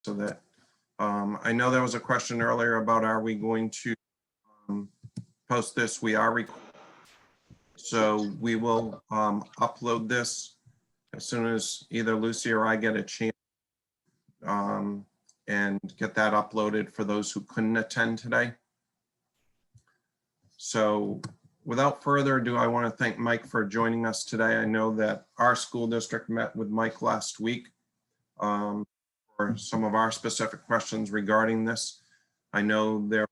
so that I know there was a question earlier about are we going to post this? We are recording. So we will upload this as soon as either Lucy or I get a chance and get that uploaded for those who couldn't attend today. So without further ado, I want to thank Mike for joining us today. I know that our school district met with Mike last week for some of our specific questions regarding this. I know there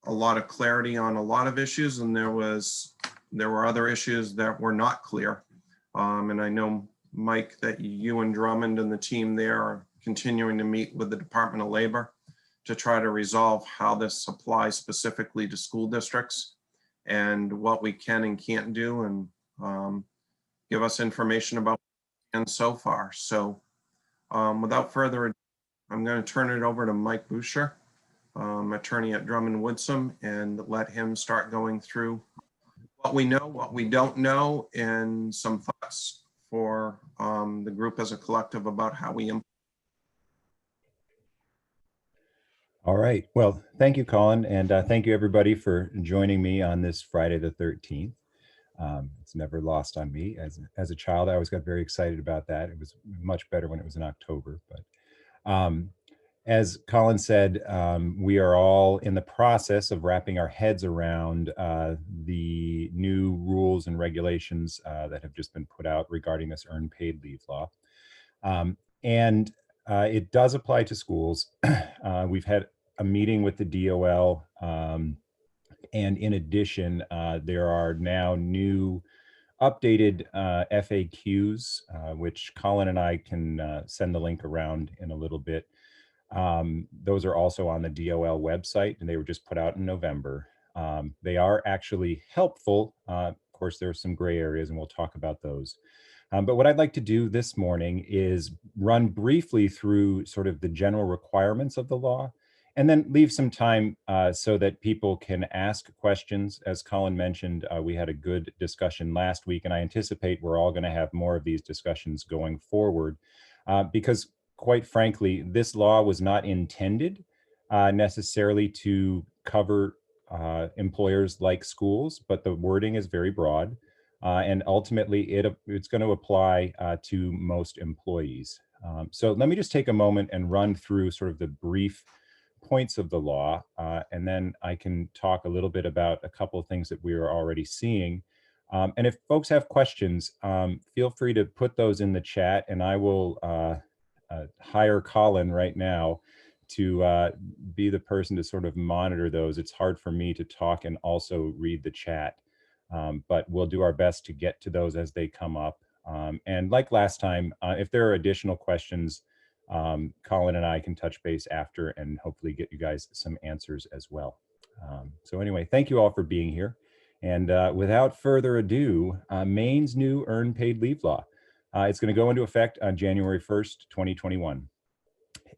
a lot of clarity on a lot of issues, and there were other issues that were not clear. And I know, Mike, that you and Drummond and the team there are continuing to meet with the Department of Labor to try to resolve how this applies specifically to school districts and what we can and can't do, and give us information about and so far. So without further ado, I'm going to turn it over to Mike Boucher, attorney at Drummond Woodsum, and let him start going through what we know, what we don't know, and some thoughts for the group as a collective about how we implement. All right. Well, thank you, Colin, and thank you everybody for joining me on this Friday the 13th. It's never lost on me. As a child, I always got very excited about that. It was much better when it was in October. But as Colin said, we are all in the process of wrapping our heads around the new rules and regulations that have just been put out regarding this earned paid leave law. It does apply to schools. We've had a meeting with the DOL, and in addition, there are now new updated FAQs, which Colin and I can send the link around in a little bit. Those are also on the DOL website, and they were just put out in November. They are actually helpful. Of course, there are some gray areas, and we'll talk about those. But what I'd like to do this morning is run briefly through sort of the general requirements of the law, and then leave some time so that people can ask questions. As Colin mentioned, we had a good discussion last week, and I anticipate we're all going to have more of these discussions going forward because, quite frankly, this law was not intended necessarily to cover employers like schools, but the wording is very broad. And ultimately, it's going to apply to most employees. So let me just take a moment and run through sort of the brief points of the law, and then I can talk a little bit about a couple of things that we are already seeing. And if folks have questions, feel free to put those in the chat, and I will hire Colin right now to be the person to sort of monitor those. It's hard for me to talk and also read the chat. But we'll do our best to get to those as they come up. And like last time, if there are additional questions, Colin and I can touch base after and hopefully get you guys some answers as well. So anyway, thank you all for being here. And without further ado, Maine's new earned paid leave law. It's going to go into effect on January 1st, 2021.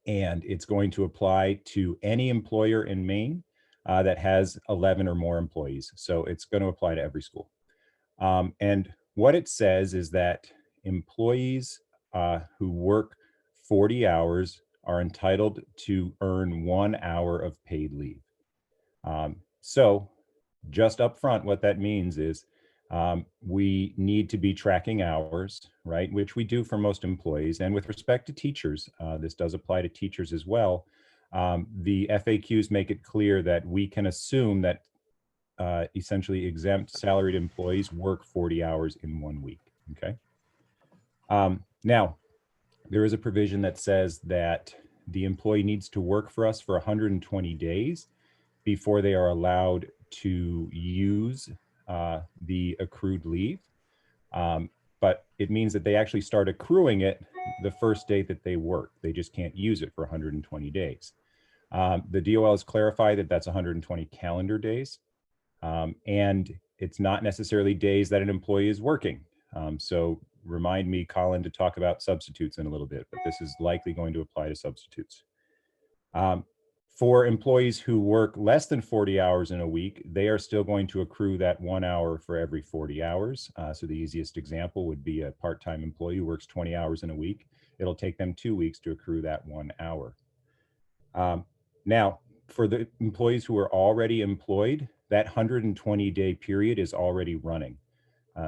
And it's going to apply to any employer in Maine that has 11 or more employees. So it's going to apply to every school. And what it says is that employees who work 40 hours are entitled to earn 1 hour of paid leave. So just up front, what that means is we need to be tracking hours, right? Which we do for most employees. And with respect to teachers, this does apply to teachers as well. The FAQs make it clear that we can assume that essentially exempt salaried employees work 40 hours in 1 week, okay? Now, there is a provision that says that the employee needs to work for us for 120 days before they are allowed to use the accrued leave. But it means that they actually start accruing it the first day that they work. They just can't use it for 120 days. The DOL has clarified that that's 120 calendar days. And it's not necessarily days that an employee is working. So remind me, Colin, to talk about substitutes in a little bit, but this is likely going to apply to substitutes. For employees who work less than 40 hours in a week, they are still going to accrue that 1 hour for every 40 hours. So the easiest example would be a part-time employee who works 20 hours in a week. It'll take them 2 weeks to accrue that 1 hour. Now, for the employees who are already employed, that 120-day period is already running.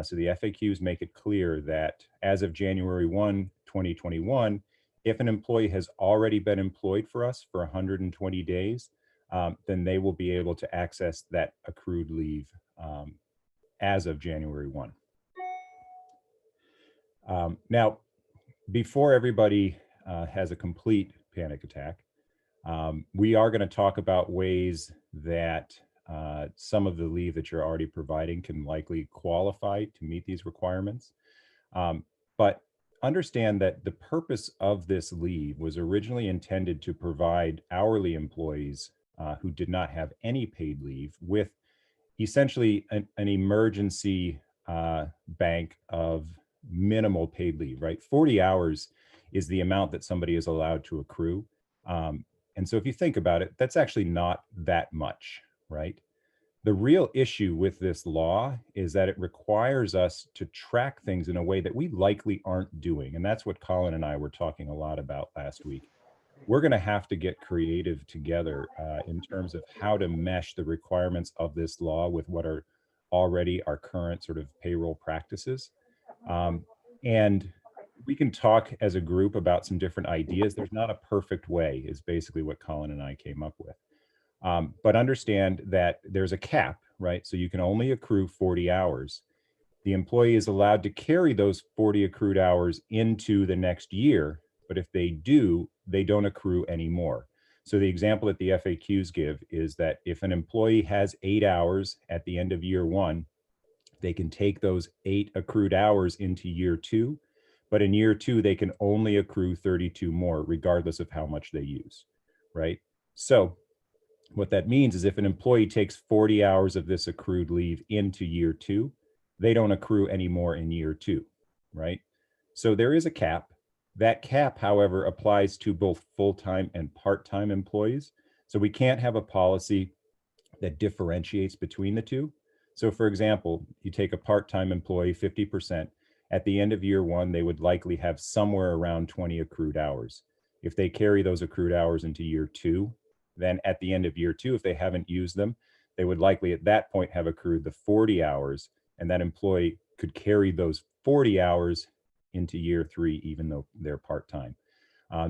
So the FAQs make it clear that as of January 1, 2021, if an employee has already been employed for us for 120 days, then they will be able to access that accrued leave as of January 1. Now, before everybody has a complete panic attack, we are going to talk about ways that some of the leave that you're already providing can likely qualify to meet these requirements. But understand that the purpose of this leave was originally intended to provide hourly employees who did not have any paid leave with essentially an emergency bank of minimal paid leave, right? 40 hours is the amount that somebody is allowed to accrue. And so if you think about it, that's actually not that much, right? The real issue with this law is that it requires us to track things in a way that we likely aren't doing. And that's what Colin and I were talking a lot about last week. We're going to have to get creative together in terms of how to mesh the requirements of this law with what are already our current sort of payroll practices. And we can talk as a group about some different ideas. There's not a perfect way, is basically what Colin and I came up with. But understand that there's a cap, right? So you can only accrue 40 hours. The employee is allowed to carry those 40 accrued hours into the next year, but if they do, they don't accrue anymore. So the example that the FAQs give is that if an employee has 8 hours at the end of year 1, they can take those 8 accrued hours into year 2, but in year 2, they can only accrue 32 more, regardless of how much they use, right? So what that means is if an employee takes 40 hours of this accrued leave into year 2, they don't accrue anymore in year 2, right? So there is a cap. That cap, however, applies to both full-time and part-time employees. So we can't have a policy that differentiates between the two. So for example, you take a part-time employee, 50%, at the end of year 1, they would likely have somewhere around 20 accrued hours. If they carry those accrued hours into year 2, then at the end of year 2, if they haven't used them, they would likely at that point have accrued the 40 hours, and that employee could carry those 40 hours into year 3, even though they're part-time.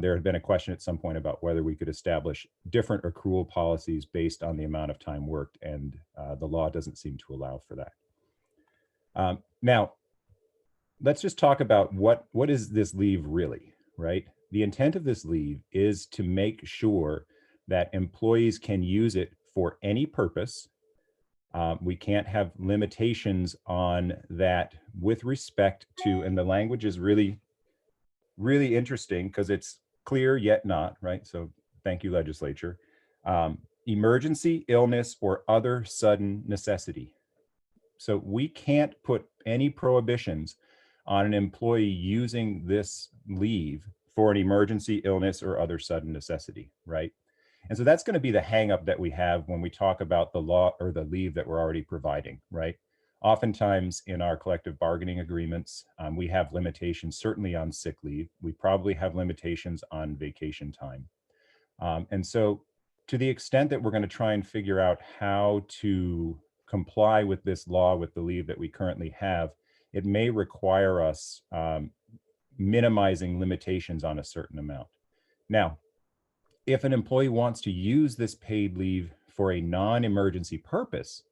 There had been a question at some point about whether we could establish different accrual policies based on the amount of time worked, and the law doesn't seem to allow for that. Now, let's just talk about what is this leave really, right? The intent of this leave is to make sure that employees can use it for any purpose. We can't have limitations on that with respect to, and the language is really, really interesting because it's clear yet not, right? So thank you, legislature. Emergency, illness, or other sudden necessity. So we can't put any prohibitions on an employee using this leave for an emergency, illness, or other sudden necessity, right? And so that's going to be the hangup that we have when we talk about the law or the leave that we're already providing, right? Oftentimes in our collective bargaining agreements, we have limitations, certainly on sick leave. We probably have limitations on vacation time. And so to the extent that we're going to try and figure out how to comply with this law, with the leave that we currently have, it may require us minimizing limitations on a certain amount. Now, if an employee wants to use this paid leave for a non-emergency purpose,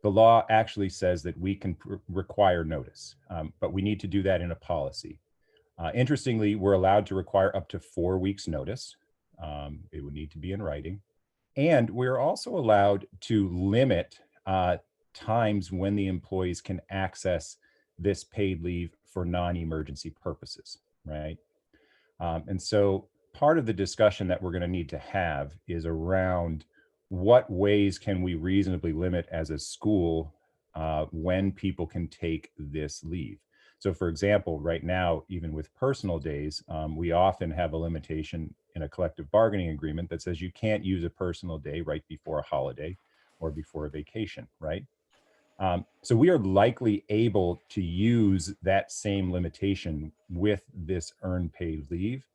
the law actually says that we can require notice, but we need to do that in a policy. Interestingly, we're allowed to require up to 4 weeks notice. It would need to be in writing. And we're also allowed to limit times when the employees can access this paid leave for non-emergency purposes, right? And so part of the discussion that we're going to need to have is around what ways can we reasonably limit as a school when people can take this leave. So for example, right now, even with personal days, we often have a limitation in a collective bargaining agreement that says you can't use a personal day right before a holiday or before a vacation, right? So we are likely able to use that same limitation with this earned paid leave,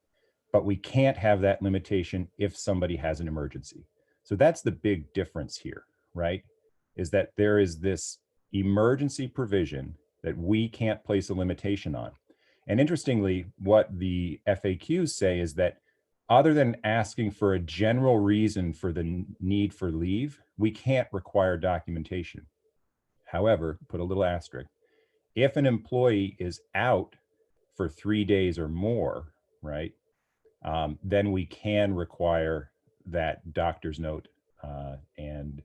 but we can't have that limitation if somebody has an emergency. So that's the big difference here, right? Is that there is this emergency provision that we can't place a limitation on. And interestingly, what the FAQs say is that other than asking for a general reason for the need for leave, we can't require documentation. However, put a little asterisk, if an employee is out for 3 days or more, right, then we can require that doctor's note. And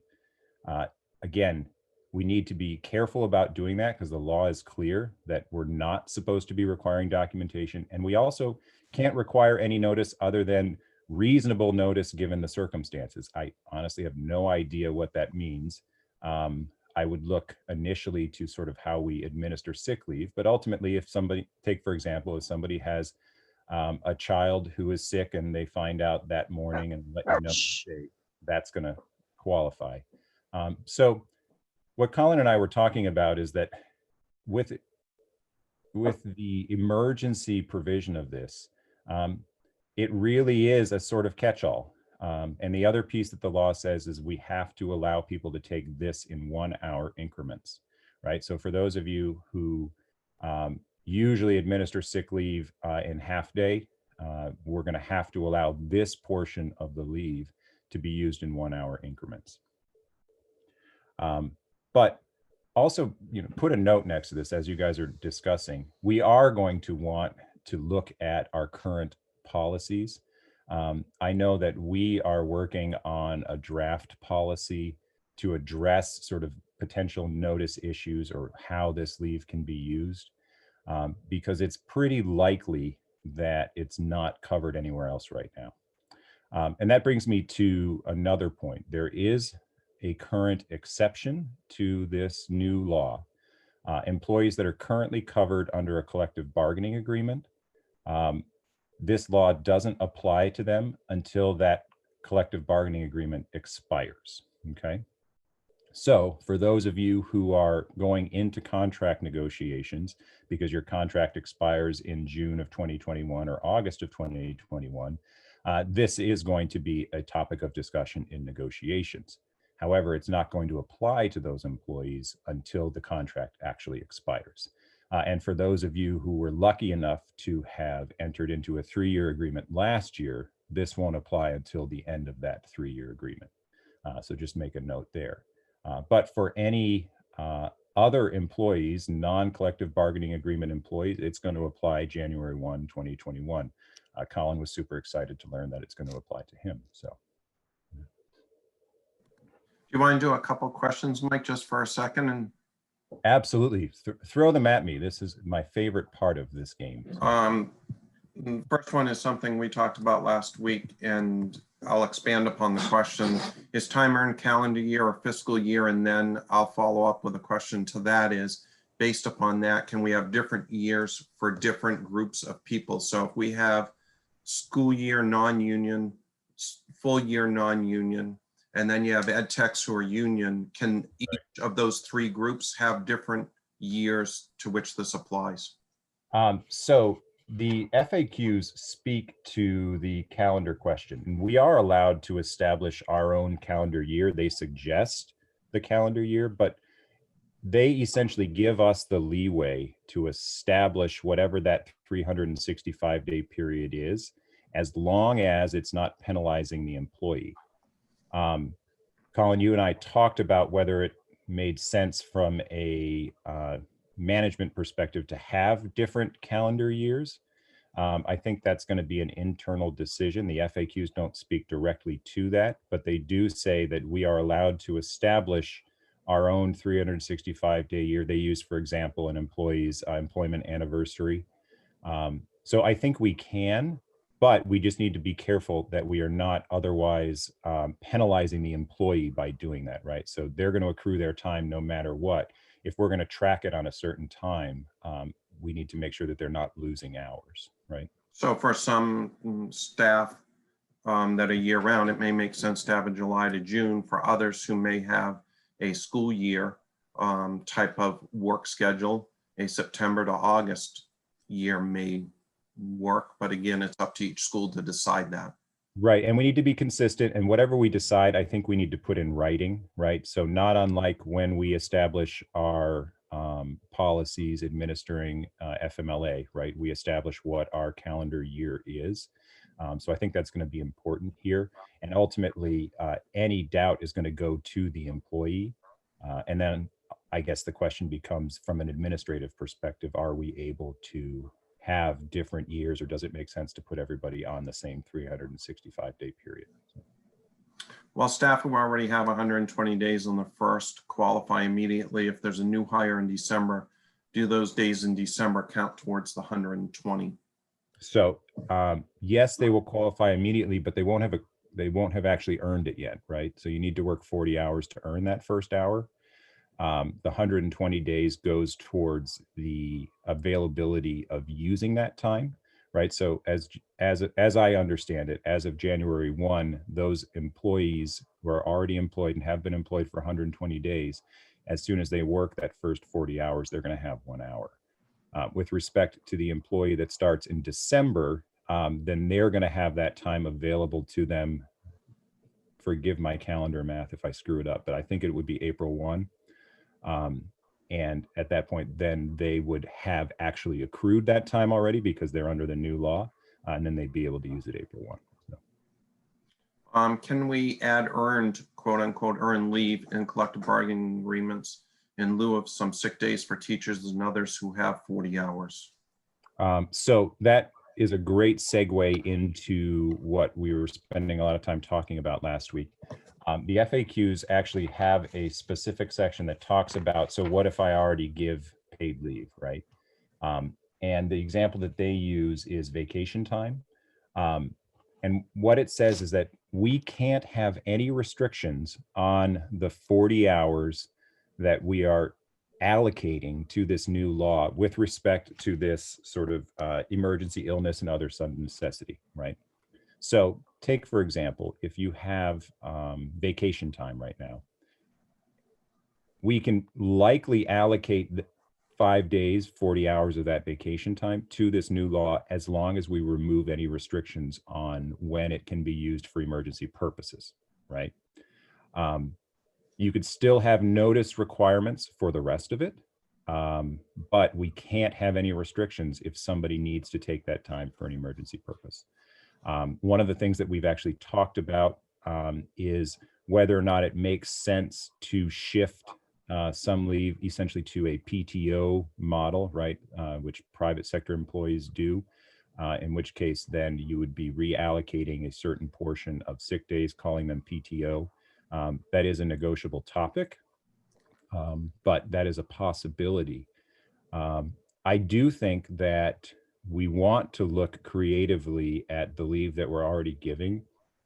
again, we need to be careful about doing that because the law is clear that we're not supposed to be requiring documentation. And we also can't require any notice other than reasonable notice given the circumstances. I honestly have no idea what that means. I would look initially to sort of how we administer sick leave, but ultimately if somebody, take for example, if somebody has a child who is sick and they find out that morning and let you know, that's going to qualify. So what Colin and I were talking about is that with the emergency provision of this, it really is a sort of catch-all. And the other piece that the law says is we have to allow people to take this in 1 hour increments, right? So for those of you who usually administer sick leave in half day, we're going to have to allow this portion of the leave to be used in 1 hour increments. But also, put a note next to this as you guys are discussing. We are going to want to look at our current policies. I know that we are working on a draft policy to address sort of potential notice issues or how this leave can be used, because it's pretty likely that it's not covered anywhere else right now. And that brings me to another point. There is a current exception to this new law. Employees that are currently covered under a collective bargaining agreement, this law doesn't apply to them until that collective bargaining agreement expires, okay? So for those of you who are going into contract negotiations because your contract expires in June of 2021 or August of 2021, this is going to be a topic of discussion in negotiations. However, it's not going to apply to those employees until the contract actually expires. And for those of you who were lucky enough to have entered into a 3-year agreement last year, this won't apply until the end of that 3-year agreement. So just make a note there. But for any other employees, non-collective bargaining agreement employees, it's going to apply January 1, 2021. Colin was super excited to learn that it's going to apply to him. So. Do you want to do a couple questions, Mike, just for a second? And absolutely, throw them at me. This is my favorite part of this game. First one is something we talked about last week, and I'll expand upon the question. Is time earned calendar year or fiscal year? And then I'll follow up with a question to that is, based upon that, can we have different years for different groups of people? So if we have school year non-union, full year non-union, and then you have ed techs who are union, can each of those 3 groups have different years to which this applies? So the FAQs speak to the calendar question, and we are allowed to establish our own calendar year. They suggest the calendar year, but they essentially give us the leeway to establish whatever that 365-day period is, as long as it's not penalizing the employee. Colin, you and I talked about whether it made sense from a management perspective to have different calendar years. I think that's going to be an internal decision. The FAQs don't speak directly to that, but they do say that we are allowed to establish our own 365-day year. They use, for example, an employee's employment anniversary. So I think we can, but we just need to be careful that we are not otherwise penalizing the employee by doing that, right? So they're going to accrue their time no matter what. If we're going to track it on a certain time, we need to make sure that they're not losing hours, right? So for some staff that are year round, it may make sense to have a July to June. For others who may have a school year type of work schedule, a September to August year may work, but again, it's up to each school to decide that. Right. And we need to be consistent, and whatever we decide, I think we need to put in writing, right? So not unlike when we establish our policies administering FMLA, right? We establish what our calendar year is. So I think that's going to be important here. And ultimately, any doubt is going to go to the employee. And then I guess the question becomes, from an administrative perspective, are we able to have different years, or does it make sense to put everybody on the same 365-day period? While staff who already have 120 days on the first qualify immediately, if there's a new hire in December, do those days in December count towards the 120? So yes, they will qualify immediately, but they won't have actually earned it yet, right? So you need to work 40 hours to earn that first hour. The 120 days goes towards the availability of using that time, right? So as I understand it, as of January 1, those employees who are already employed and have been employed for 120 days, as soon as they work that first 40 hours, they're going to have 1 hour. With respect to the employee that starts in December, then they're going to have that time available to them. Forgive my calendar math if I screw it up, but I think it would be April 1. And at that point, then they would have actually accrued that time already because they're under the new law, and then they'd be able to use it April 1. So. Can we add earned, quote unquote, earned leave in collective bargaining agreements in lieu of some sick days for teachers and others who have 40 hours? So that is a great segue into what we were spending a lot of time talking about last week. The FAQs actually have a specific section that talks about, so what if I already give paid leave, right? And the example that they use is vacation time. And what it says is that we can't have any restrictions on the 40 hours that we are allocating to this new law with respect to this sort of emergency illness and other sudden necessity, right? So take, for example, if you have vacation time right now, we can likely allocate 5 days, 40 hours of that vacation time to this new law, as long as we remove any restrictions on when it can be used for emergency purposes, right? You could still have notice requirements for the rest of it, but we can't have any restrictions if somebody needs to take that time for an emergency purpose. One of the things that we've actually talked about is whether or not it makes sense to shift some leave essentially to a PTO model, right? Which private sector employees do, in which case then you would be reallocating a certain portion of sick days, calling them PTO. That is a negotiable topic, but that is a possibility. I do think that we want to look creatively at the leave that we're already giving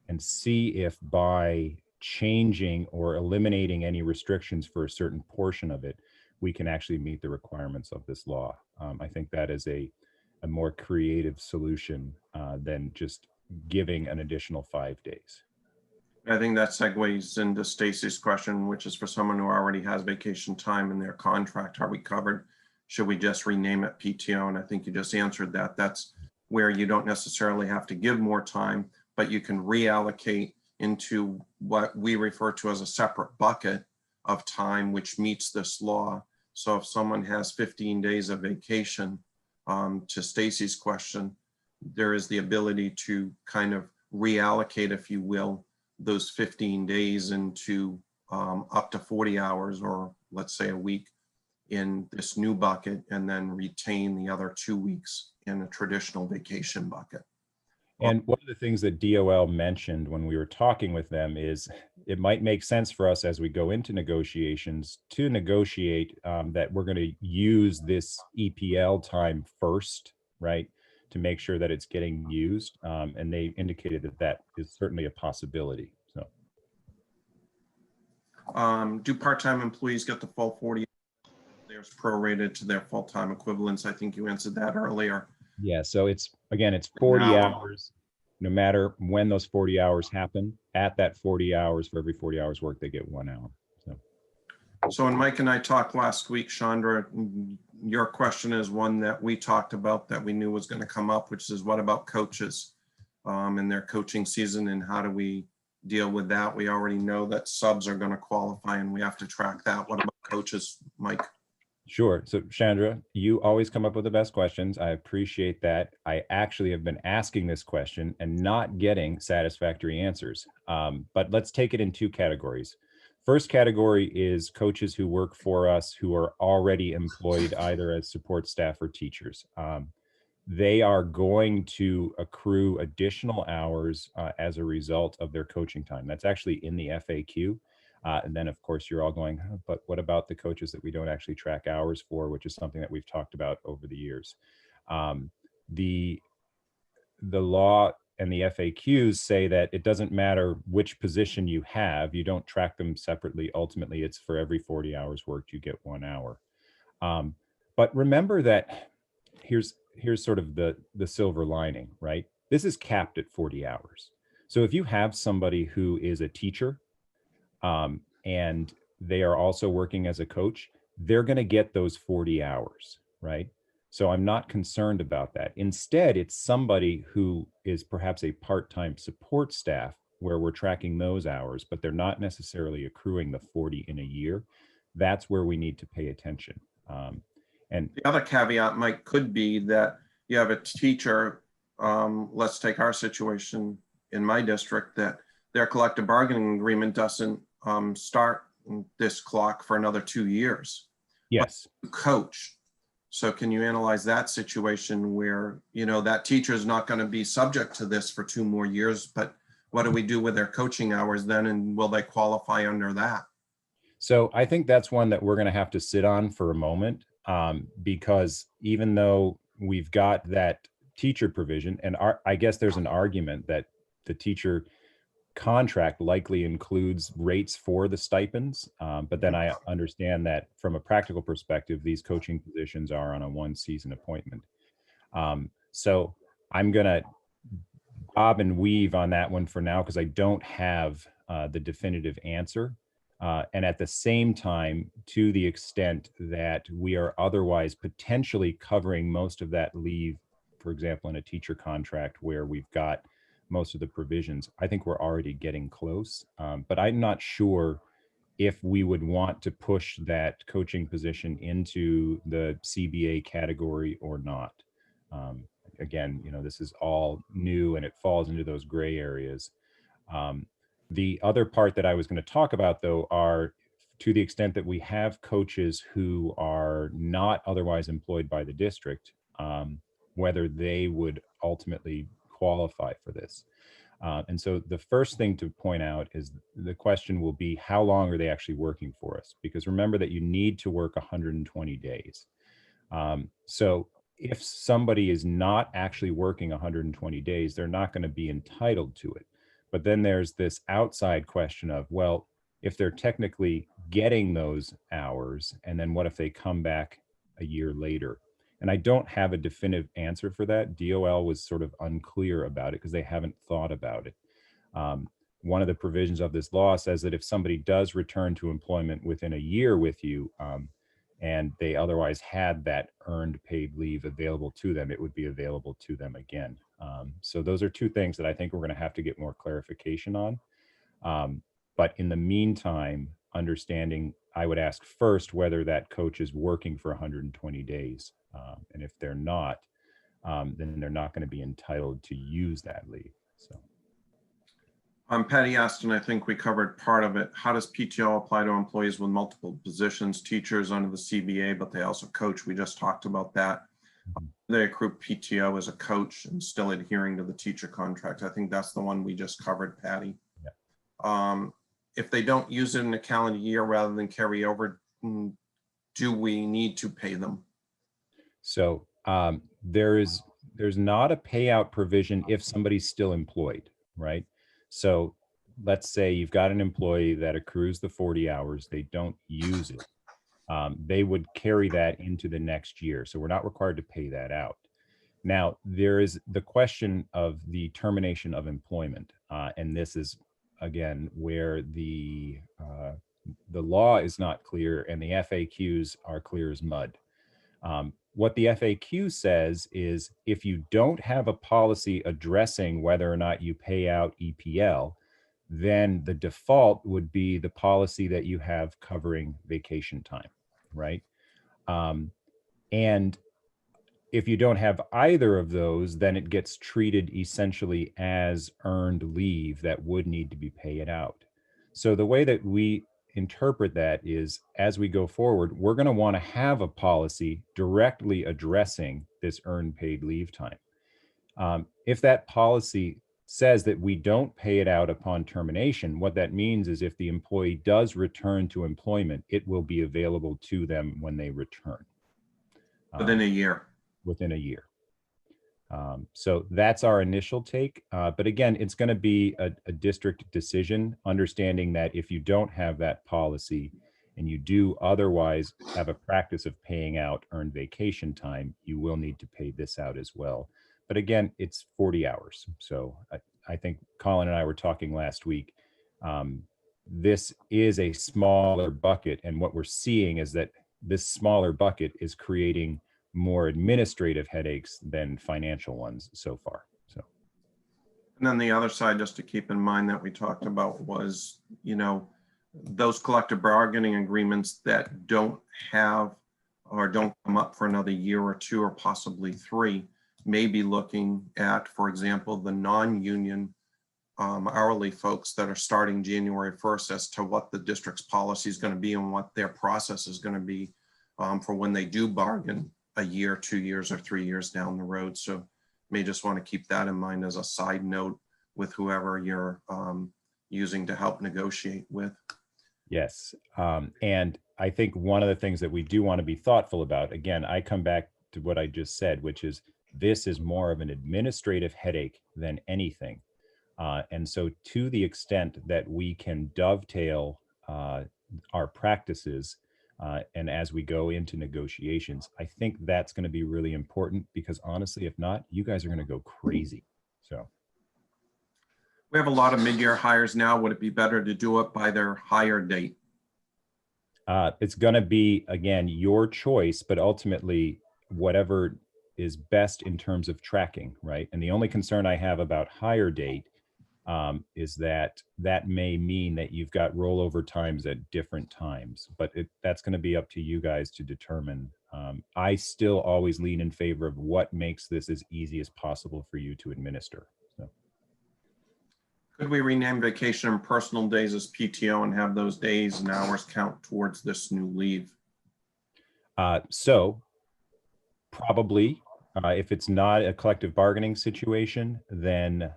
and see if by changing or eliminating any restrictions for a certain portion of it, we can actually meet the requirements of this law. I think that is a more creative solution than just giving an additional 5 days. I think that segues into Stacy's question, which is for someone who already has vacation time in their contract, are we covered? Should we just rename it PTO? And I think you just answered that. That's where you don't necessarily have to give more time, but you can reallocate into what we refer to as a separate bucket of time, which meets this law. So if someone has 15 days of vacation, to Stacy's question, there is the ability to kind of reallocate, if you will, those 15 days into up to 40 hours, or let's say a week, in this new bucket, and then retain the other 2 weeks in a traditional vacation bucket. And one of the things that DOL mentioned when we were talking with them is it might make sense for us as we go into negotiations to negotiate that we're going to use this EPL time first, right, to make sure that it's getting used. And they indicated that that is certainly a possibility. So, do part-time employees get the full 40 hours prorated to their full-time equivalents? I think you answered that earlier. yeah, so it's 40 hours, no matter when those 40 hours happen. At that 40 hours, for every 40 hours work, they get 1 hour. So when Mike and I talked last week, Chandra, your question is one that we talked about that we knew was going to come up, which is what about coaches in their coaching season, and how do we deal with that? We already know that subs are going to qualify and we have to track that. What about coaches, Mike? Sure. So Chandra, you always come up with the best questions. I appreciate that. I actually have been asking this question and not getting satisfactory answers. But let's take it in two categories. First category is coaches who work for us who are already employed either as support staff or teachers. They are going to accrue additional hours as a result of their coaching time. That's actually in the FAQ. And then, of course, you're all going, "Huh, but what about the coaches that we don't actually track hours for," which is something that we've talked about over the years. Um, the law and the FAQs say that it doesn't matter which position you have, you don't track them separately. Ultimately, it's for every 40 hours worked, you get 1 hour. But remember that here's sort of the silver lining, right? This is capped at 40 hours. So if you have somebody who is a teacher and they are also working as a coach, they're going to get those 40 hours, right? So I'm not concerned about that. Instead, it's somebody who is perhaps a part-time support staff where we're tracking those hours, but they're not necessarily accruing the 40 in a year. That's where we need to pay attention. And the other caveat, Mike, could be that you have a teacher, let's take our situation in my district, that their collective bargaining agreement doesn't start this clock for another 2 years. yes. But coach. So can you analyze that situation where, that teacher is not going to be subject to this for 2 more years, but what do we do with their coaching hours then? And will they qualify under that? So I think that's one that we're going to have to sit on for a moment, because even though we've got that teacher provision, and I guess there's an argument that the teacher contract likely includes rates for the stipends, but then I understand that from a practical perspective, these coaching positions are on a 1-season appointment. So I'm going to bob and weave on that one for now because I don't have the definitive answer. And at the same time, to the extent that we are otherwise potentially covering most of that leave, for example, in a teacher contract where we've got most of the provisions, I think we're already getting close. But I'm not sure if we would want to push that coaching position into the CBA category or not. Again, this is all new and it falls into those gray areas. The other part that I was going to talk about, though, are to the extent that we have coaches who are not otherwise employed by the district, whether they would ultimately qualify for this. And so the first thing to point out is the question will be, how long are they actually working for us? Because remember that you need to work 120 days. So if somebody is not actually working 120 days, they're not going to be entitled to it. But then there's this outside question of, well, if they're technically getting those hours, and then what if they come back a year later? And I don't have a definitive answer for that. DOL was sort of unclear about it because they haven't thought about it. One of the provisions of this law says that if somebody does return to employment within a year with you, and they otherwise had that earned paid leave available to them, it would be available to them again. So those are two things that I think we're going to have to get more clarification on. But in the meantime, understanding, I would ask first whether that coach is working for 120 days. And if they're not, then they're not going to be entitled to use that leave. So. Patty asked, and I think we covered part of it. How does PTO apply to employees with multiple positions, teachers under the CBA, but they also coach? We just talked about that. They accrue PTO as a coach and still adhering to the teacher contract. I think that's the one we just covered, Patty. Yeah. If they don't use it in a calendar year rather than carry over, do we need to pay them? So there's not a payout provision if somebody's still employed, right? So let's say you've got an employee that accrues the 40 hours, they don't use it. They would carry that into the next year. So we're not required to pay that out. Now, there is the question of the termination of employment. And this is, again, where the law is not clear and the FAQs are clear as mud. What the FAQ says is if you don't have a policy addressing whether or not you pay out EPL, then the default would be the policy that you have covering vacation time, right? And if you don't have either of those, then it gets treated essentially as earned leave that would need to be paid out. So the way that we interpret that is as we go forward, we're going to want to have a policy directly addressing this earned paid leave time. If that policy says that we don't pay it out upon termination, what that means is if the employee does return to employment, it will be available to them when they return. Within a year. Within a year. So that's our initial take. But again, it's going to be a district decision, understanding that if you don't have that policy and you do otherwise have a practice of paying out earned vacation time, you will need to pay this out as well. But again, it's 40 hours. So I think Colin and I were talking last week. This is a smaller bucket. And what we're seeing is that this smaller bucket is creating more administrative headaches than financial ones so far. So, and then the other side, just to keep in mind that we talked about was, those collective bargaining agreements that don't have or don't come up for another year or two or possibly 3 may be looking at, for example, the non-union hourly folks that are starting January 1st as to what the district's policy is going to be and what their process is going to be for when they do bargain a year, 2 years, or 3 years down the road. So may just want to keep that in mind as a side note with whoever you're using to help negotiate with. Yes. And I think one of the things that we do want to be thoughtful about, again, I come back to what I just said, which is this is more of an administrative headache than anything. And so to the extent that we can dovetail our practices and as we go into negotiations, I think that's going to be really important because honestly, if not, you guys are going to go crazy. So we have a lot of mid-year hires now. Would it be better to do it by their hire date? It's going to be, again, your choice, but ultimately whatever is best in terms of tracking, right? And the only concern I have about hire date is that may mean that you've got rollover times at different times, but that's going to be up to you guys to determine. I still always lean in favor of what makes this as easy as possible for you to administer. So. Could we rename vacation and personal days as PTO and have those days and hours count towards this new leave? So probably if it's not a collective bargaining situation, then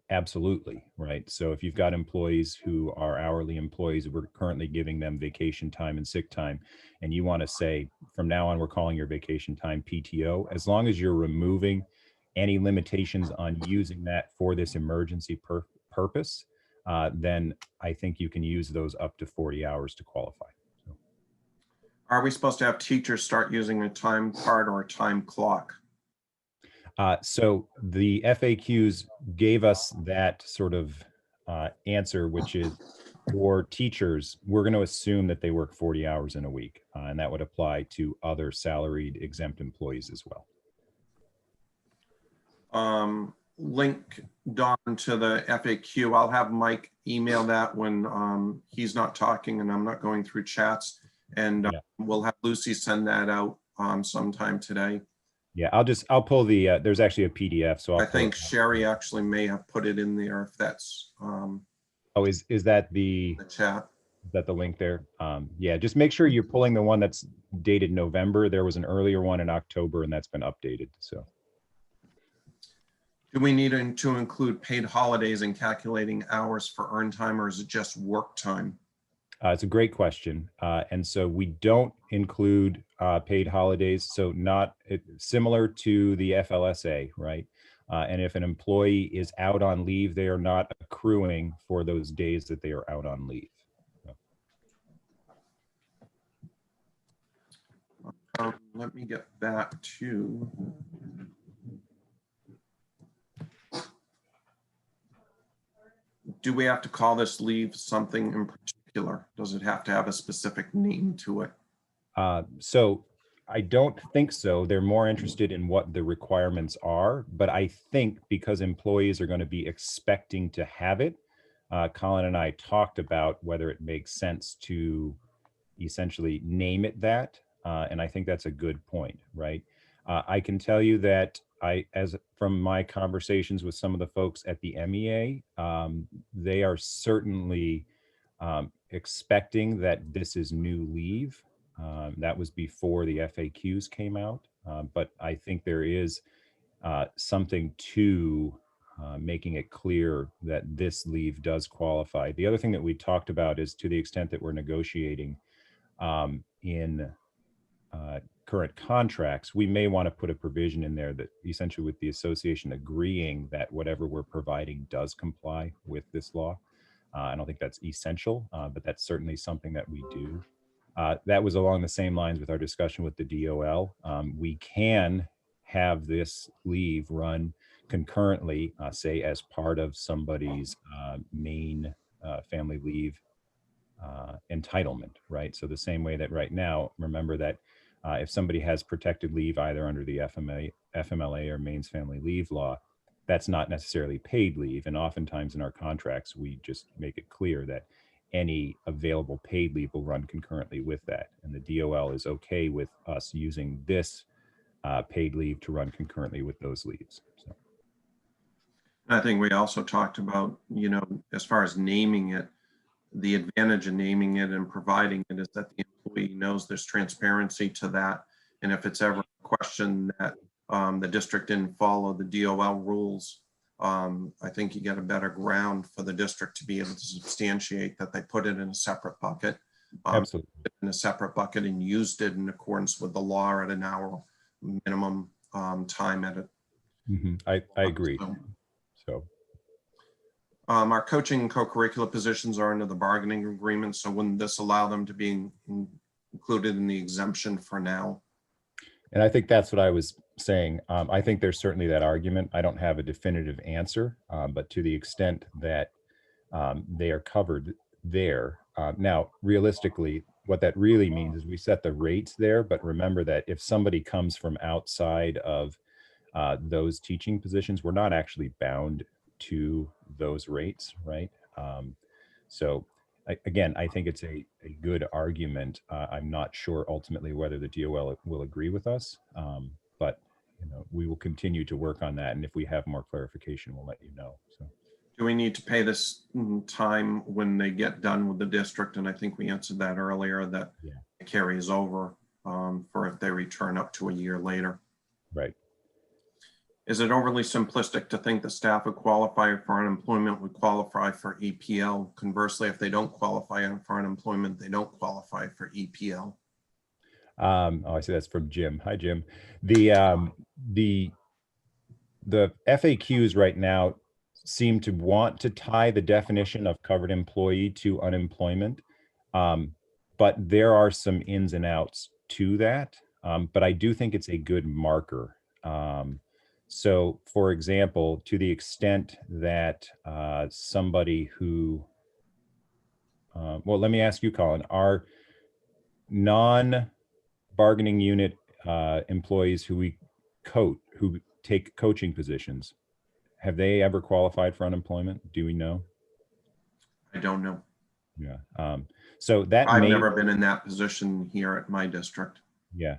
absolutely, right? So if you've got employees who are hourly employees, we're currently giving them vacation time and sick time, and you want to say from now on, we're calling your vacation time PTO, as long as you're removing any limitations on using that for this emergency purpose, then I think you can use those up to 40 hours to qualify. So. Are we supposed to have teachers start using a time card or a time clock? So the FAQs gave us that sort of answer, which is for teachers, we're going to assume that they work 40 hours in a week, and that would apply to other salaried exempt employees as well. Link Dawn to the FAQ. I'll have Mike email that when he's not talking and I'm not going through chats, and we'll have Lucy send that out sometime today. Yeah, I'll pull the, there's actually a PDF. So I think Sherry actually may have put it in there if that's. Oh, is that the chat? Is that the link there? Yeah, just make sure you're pulling the one that's dated November. There was an earlier one in October and that's been updated. So. Do we need to include paid holidays in calculating hours for earned time, or is it just work time? It's a great question. And so we don't include paid holidays. So not similar to the FLSA, right? And if an employee is out on leave, they are not accruing for those days that they are out on leave. Let me get back to. Do we have to call this leave something in particular? Does it have to have a specific name to it? So I don't think so. They're more interested in what the requirements are, but I think because employees are going to be expecting to have it, Colin and I talked about whether it makes sense to essentially name it that. And I think that's a good point, right? I can tell you that as from my conversations with some of the folks at the MEA, they are certainly expecting that this is new leave. That was before the FAQs came out. But I think there is something to making it clear that this leave does qualify. The other thing that we talked about is, to the extent that we're negotiating in current contracts, we may want to put a provision in there that essentially, with the association agreeing that whatever we're providing does comply with this law. I don't think that's essential, but that's certainly something that we do. That was along the same lines with our discussion with the DOL. We can have this leave run concurrently, say as part of somebody's Maine family leave entitlement, right? So the same way that right now, remember that if somebody has protected leave either under the FMLA or Maine's family leave law, that's not necessarily paid leave. And oftentimes in our contracts, we just make it clear that any available paid leave will run concurrently with that. And the DOL is okay with us using this paid leave to run concurrently with those leaves. So. I think we also talked about, as far as naming it, the advantage of naming it and providing it is that the employee knows there's transparency to that. And if it's ever a question that the district didn't follow the DOL rules, I think you get a better ground for the district to be able to substantiate that they put it in a separate bucket. Absolutely. In a separate bucket and used it in accordance with the law at an hour minimum time at it. Mm-hmm. I agree. So. Our coaching and co-curricular positions are under the bargaining agreement, so wouldn't this allow them to be included in the exemption for now? And I think that's what I was saying. I think there's certainly that argument. I don't have a definitive answer, but to the extent that they are covered there. Now, realistically, what that really means is we set the rates there, but remember that if somebody comes from outside of those teaching positions, we're not actually bound to those rates, right? So again, I think it's a good argument. I'm not sure ultimately whether the DOL will agree with us, but we will continue to work on that. And if we have more clarification, we'll let you know. So. Do we need to pay this time when they get done with the district? And I think we answered that earlier, that it carries over for if they return up to a year later. Right. Is it overly simplistic to think the staff who qualify for unemployment would qualify for EPL? Conversely, if they don't qualify for unemployment, they don't qualify for EPL. I see that's from Jim. Hi, Jim. The FAQs right now seem to want to tie the definition of covered employee to unemployment, but there are some ins and outs to that. But I do think it's a good marker. So, for example, to the extent that somebody who, well, let me ask you, Colin, are non-bargaining unit employees who who take coaching positions, have they ever qualified for unemployment? Do we know? I don't know. Yeah. So that I've never been in that position here at my district. Yeah.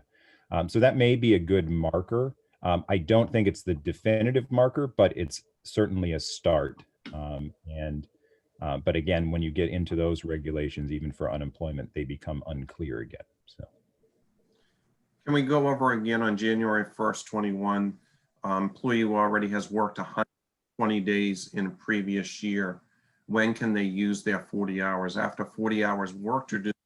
So that may be a good marker. I don't think it's the definitive marker, but it's certainly a start. But again, when you get into those regulations, even for unemployment, they become unclear again. So. Can we go over again on January 1st, 21, employee who already has worked 120 days in a previous year? When can they use their 40 hours? After 40 hours worked, or do they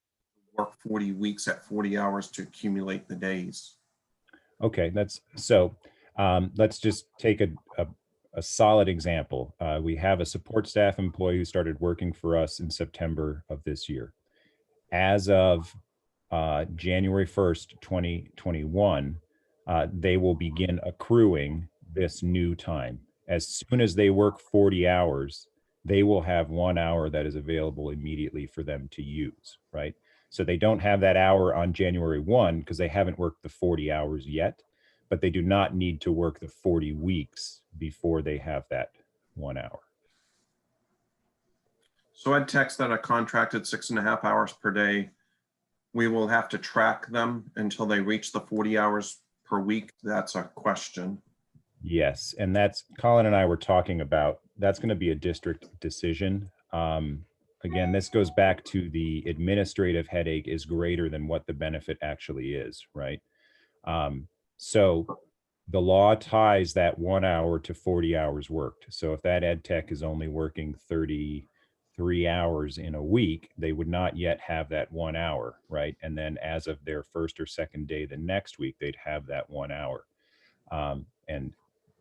work 40 weeks at 40 hours to accumulate the days? Okay, let's just take a solid example. We have a support staff employee who started working for us in September of this year. As of January 1st, 2021, they will begin accruing this new time. As soon as they work 40 hours, they will have 1 hour that is available immediately for them to use, right? So they don't have that hour on January 1 because they haven't worked the 40 hours yet, but they do not need to work the 40 weeks before they have that 1 hour. So ed techs that are contracted 6.5 hours per day, we will have to track them until they reach the 40 hours per week. That's a question. Yes, and that's Colin and I were talking about, that's going to be a district decision. Again, this goes back to the administrative headache is greater than what the benefit actually is, right? So the law ties that 1 hour to 40 hours worked. So if that ed tech is only working 33 hours in a week, they would not yet have that 1 hour, right? And then as of their first or second day the next week, they'd have that 1 hour. And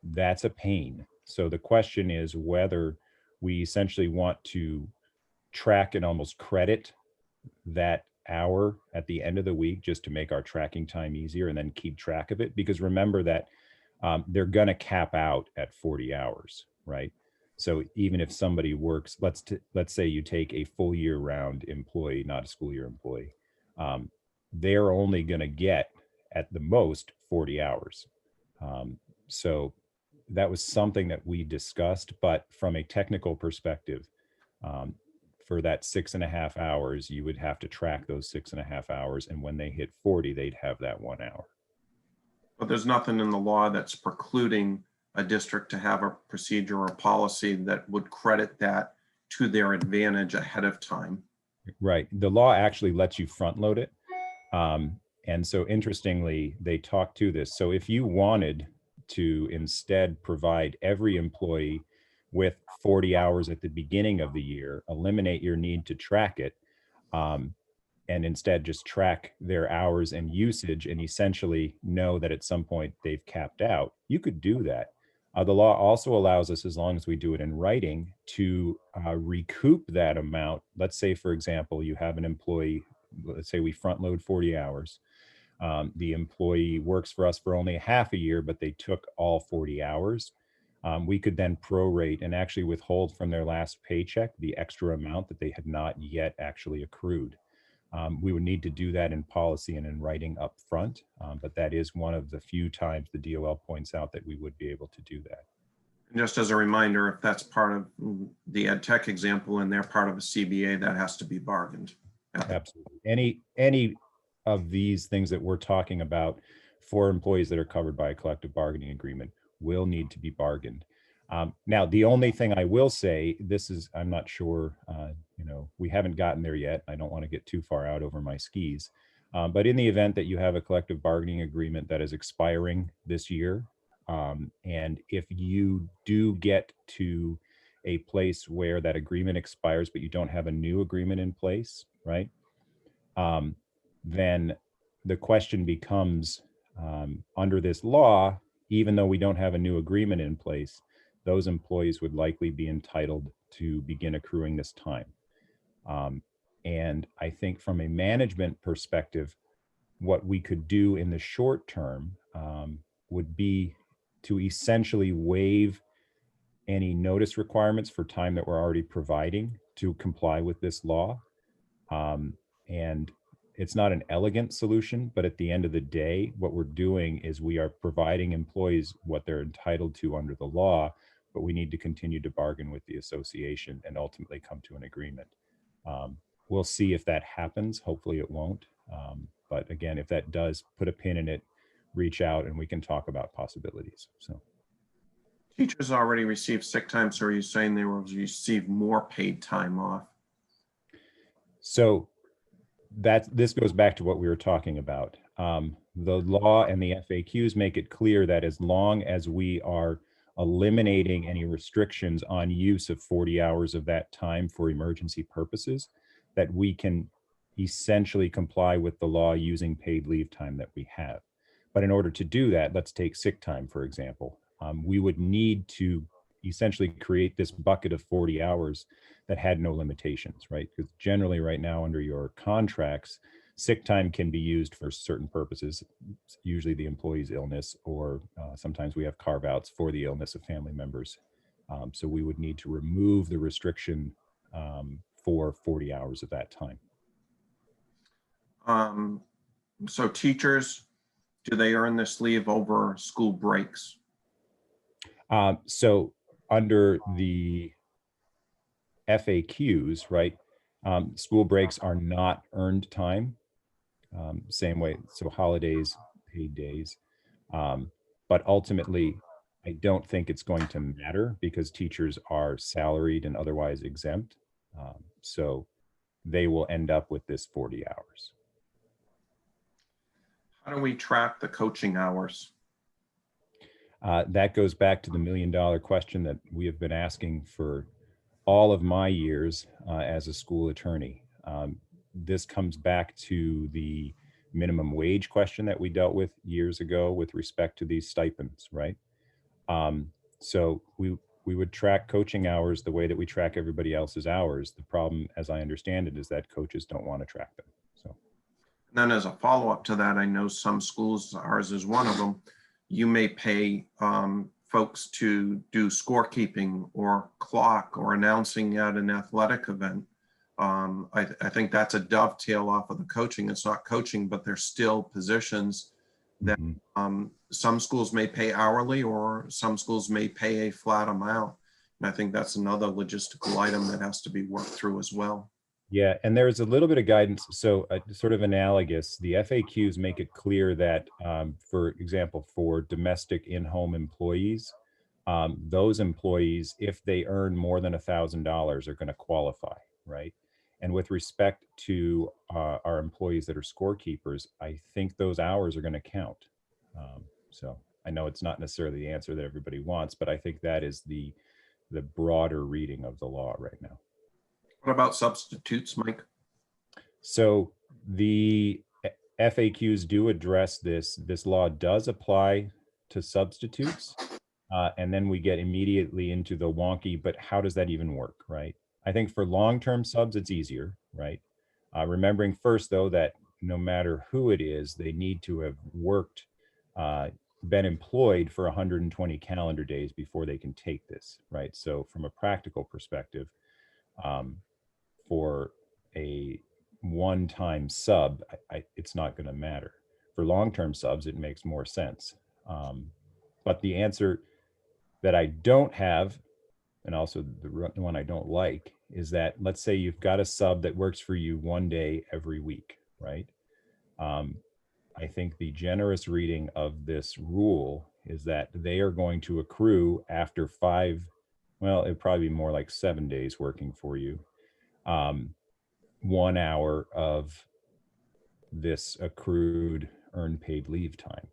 that's a pain. So the question is whether we essentially want to track and almost credit that hour at the end of the week just to make our tracking time easier and then keep track of it. Because remember that they're going to cap out at 40 hours, right? So even if somebody works, let's say you take a full year round employee, not a school year employee, they're only going to get at the most 40 hours. So that was something that we discussed, but from a technical perspective, for that 6.5 hours, you would have to track those 6.5 hours. And when they hit 40, they'd have that 1 hour. But there's nothing in the law that's precluding a district to have a procedure or policy that would credit that to their advantage ahead of time. Right. The law actually lets you front load it. And so interestingly, they talk to this. So if you wanted to instead provide every employee with 40 hours at the beginning of the year, eliminate your need to track it, and instead just track their hours and usage and essentially know that at some point they've capped out, you could do that. The law also allows us, as long as we do it in writing, to recoup that amount. Let's say, for example, you have an employee, let's say we front load 40 hours. The employee works for us for only half a year, but they took all 40 hours. We could then prorate and actually withhold from their last paycheck the extra amount that they had not yet actually accrued. We would need to do that in policy and in writing up front, but that is one of the few times the DOL points out that we would be able to do that. And just as a reminder, if that's part of the ed tech example and they're part of a CBA, that has to be bargained. Absolutely. Any of these things that we're talking about for employees that are covered by a collective bargaining agreement will need to be bargained. Now, the only thing I will say, this is, I'm not sure, we haven't gotten there yet. I don't want to get too far out over my skis. But in the event that you have a collective bargaining agreement that is expiring this year, and if you do get to a place where that agreement expires, but you don't have a new agreement in place, right? Then the question becomes, under this law, even though we don't have a new agreement in place, those employees would likely be entitled to begin accruing this time. And I think from a management perspective, what we could do in the short term would be to essentially waive any notice requirements for time that we're already providing to comply with this law. And it's not an elegant solution, but at the end of the day, what we're doing is we are providing employees what they're entitled to under the law, but we need to continue to bargain with the association and ultimately come to an agreement. We'll see if that happens. Hopefully it won't. But again, if that does, put a pin in it, reach out and we can talk about possibilities. So Teachers already received sick time, so are you saying they will receive more paid time off? So this goes back to what we were talking about. The law and the FAQs make it clear that as long as we are eliminating any restrictions on use of 40 hours of that time for emergency purposes, that we can essentially comply with the law using paid leave time that we have. But in order to do that, let's take sick time, for example. We would need to essentially create this bucket of 40 hours that had no limitations, right? Because generally right now under your contracts, sick time can be used for certain purposes, usually the employee's illness, or sometimes we have carve outs for the illness of family members. So we would need to remove the restriction for 40 hours of that time. So teachers, do they earn this leave over school breaks? So under the FAQs, right, school breaks are not earned time. Same way, so holidays, paid days. But ultimately, I don't think it's going to matter because teachers are salaried and otherwise exempt. So they will end up with this 40 hours. How do we track the coaching hours? That goes back to the $1 million question that we have been asking for all of my years as a school attorney. This comes back to the minimum wage question that we dealt with years ago with respect to these stipends, right? So we would track coaching hours the way that we track everybody else's hours. The problem, as I understand it, is that coaches don't want to track them. So And then as a follow-up to that, I know some schools, ours is one of them, you may pay folks to do scorekeeping or clock or announcing at an athletic event. I think that's a dovetail off of the coaching. It's not coaching, but they're still positions that some schools may pay hourly or some schools may pay a flat amount. And I think that's another logistical item that has to be worked through as well. yeah, and there's a little bit of guidance. So sort of analogous, the FAQs make it clear that, for example, for domestic in-home employees, those employees, if they earn more than $1,000, are going to qualify, right? And with respect to our employees that are scorekeepers, I think those hours are going to count. So I know it's not necessarily the answer that everybody wants, but I think that is the broader reading of the law right now. What about substitutes, Mike? So the FAQs do address this. This law does apply to substitutes. And then we get immediately into the wonky, but how does that even work, right? I think for long-term subs, it's easier, right? Remembering first, though, that no matter who it is, they need to have worked, been employed for 120 calendar days before they can take this, right? So from a practical perspective, for a one-time sub, it's not going to matter. For long-term subs, it makes more sense. But the answer that I don't have, and also the one I don't like, is that let's say you've got a sub that works for you one day every week, right? I think the generous reading of this rule is that they are going to accrue after 5, well, it'd probably be more like 7 days working for you, 1 hour of this accrued earned paid leave time.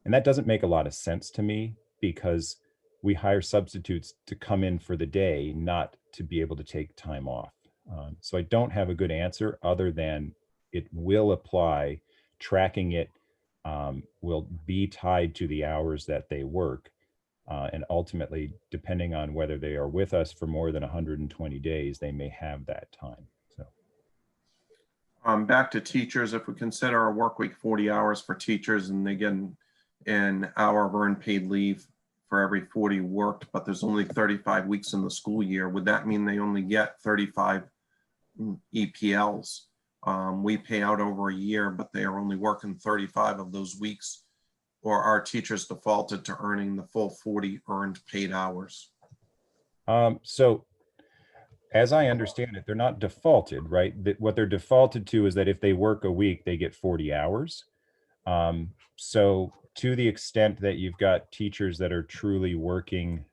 And that doesn't make a lot of sense to me because we hire substitutes to come in for the day, not to be able to take time off. So I don't have a good answer other than it will apply. Tracking it will be tied to the hours that they work. And ultimately, depending on whether they are with us for more than 120 days, they may have that time. So Back to teachers, if we consider a work week 40 hours for teachers and they get an hour of earned paid leave for every 40 worked, but there's only 35 weeks in the school year, would that mean they only get 35 EPLs? We pay out over a year, but they are only working 35 of those weeks, or are teachers defaulted to earning the full 40 earned paid hours? So as I understand it, they're not defaulted, right? What they're defaulted to is that if they work a week, they get 40 hours. So to the extent that you've got teachers that are truly working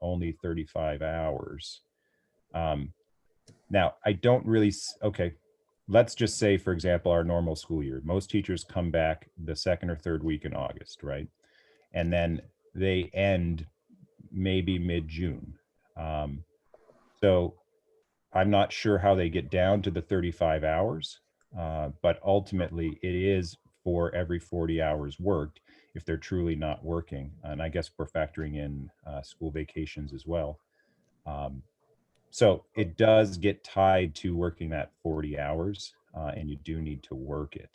only 35 hours. Now, I don't really, okay, let's just say, for example, our normal school year, most teachers come back the second or third week in August, right? And then they end maybe mid-June. So I'm not sure how they get down to the 35 hours, but ultimately it is for every 40 hours worked if they're truly not working. And I guess we're factoring in school vacations as well. So it does get tied to working that 40 hours and you do need to work it.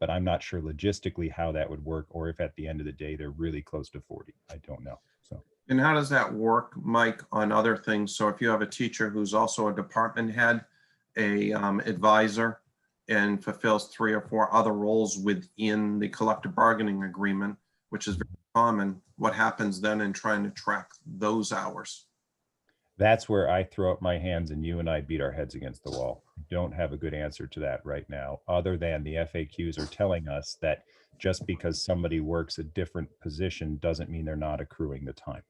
But I'm not sure logistically how that would work or if at the end of the day they're really close to 40. I don't know. So And how does that work, Mike, on other things? So if you have a teacher who's also a department head, a advisor, and fulfills 3 or 4 other roles within the collective bargaining agreement, which is very common, what happens then in trying to track those hours? That's where I throw up my hands and you and I beat our heads against the wall. I don't have a good answer to that right now, other than the FAQs are telling us that just because somebody works a different position doesn't mean they're not accruing the time.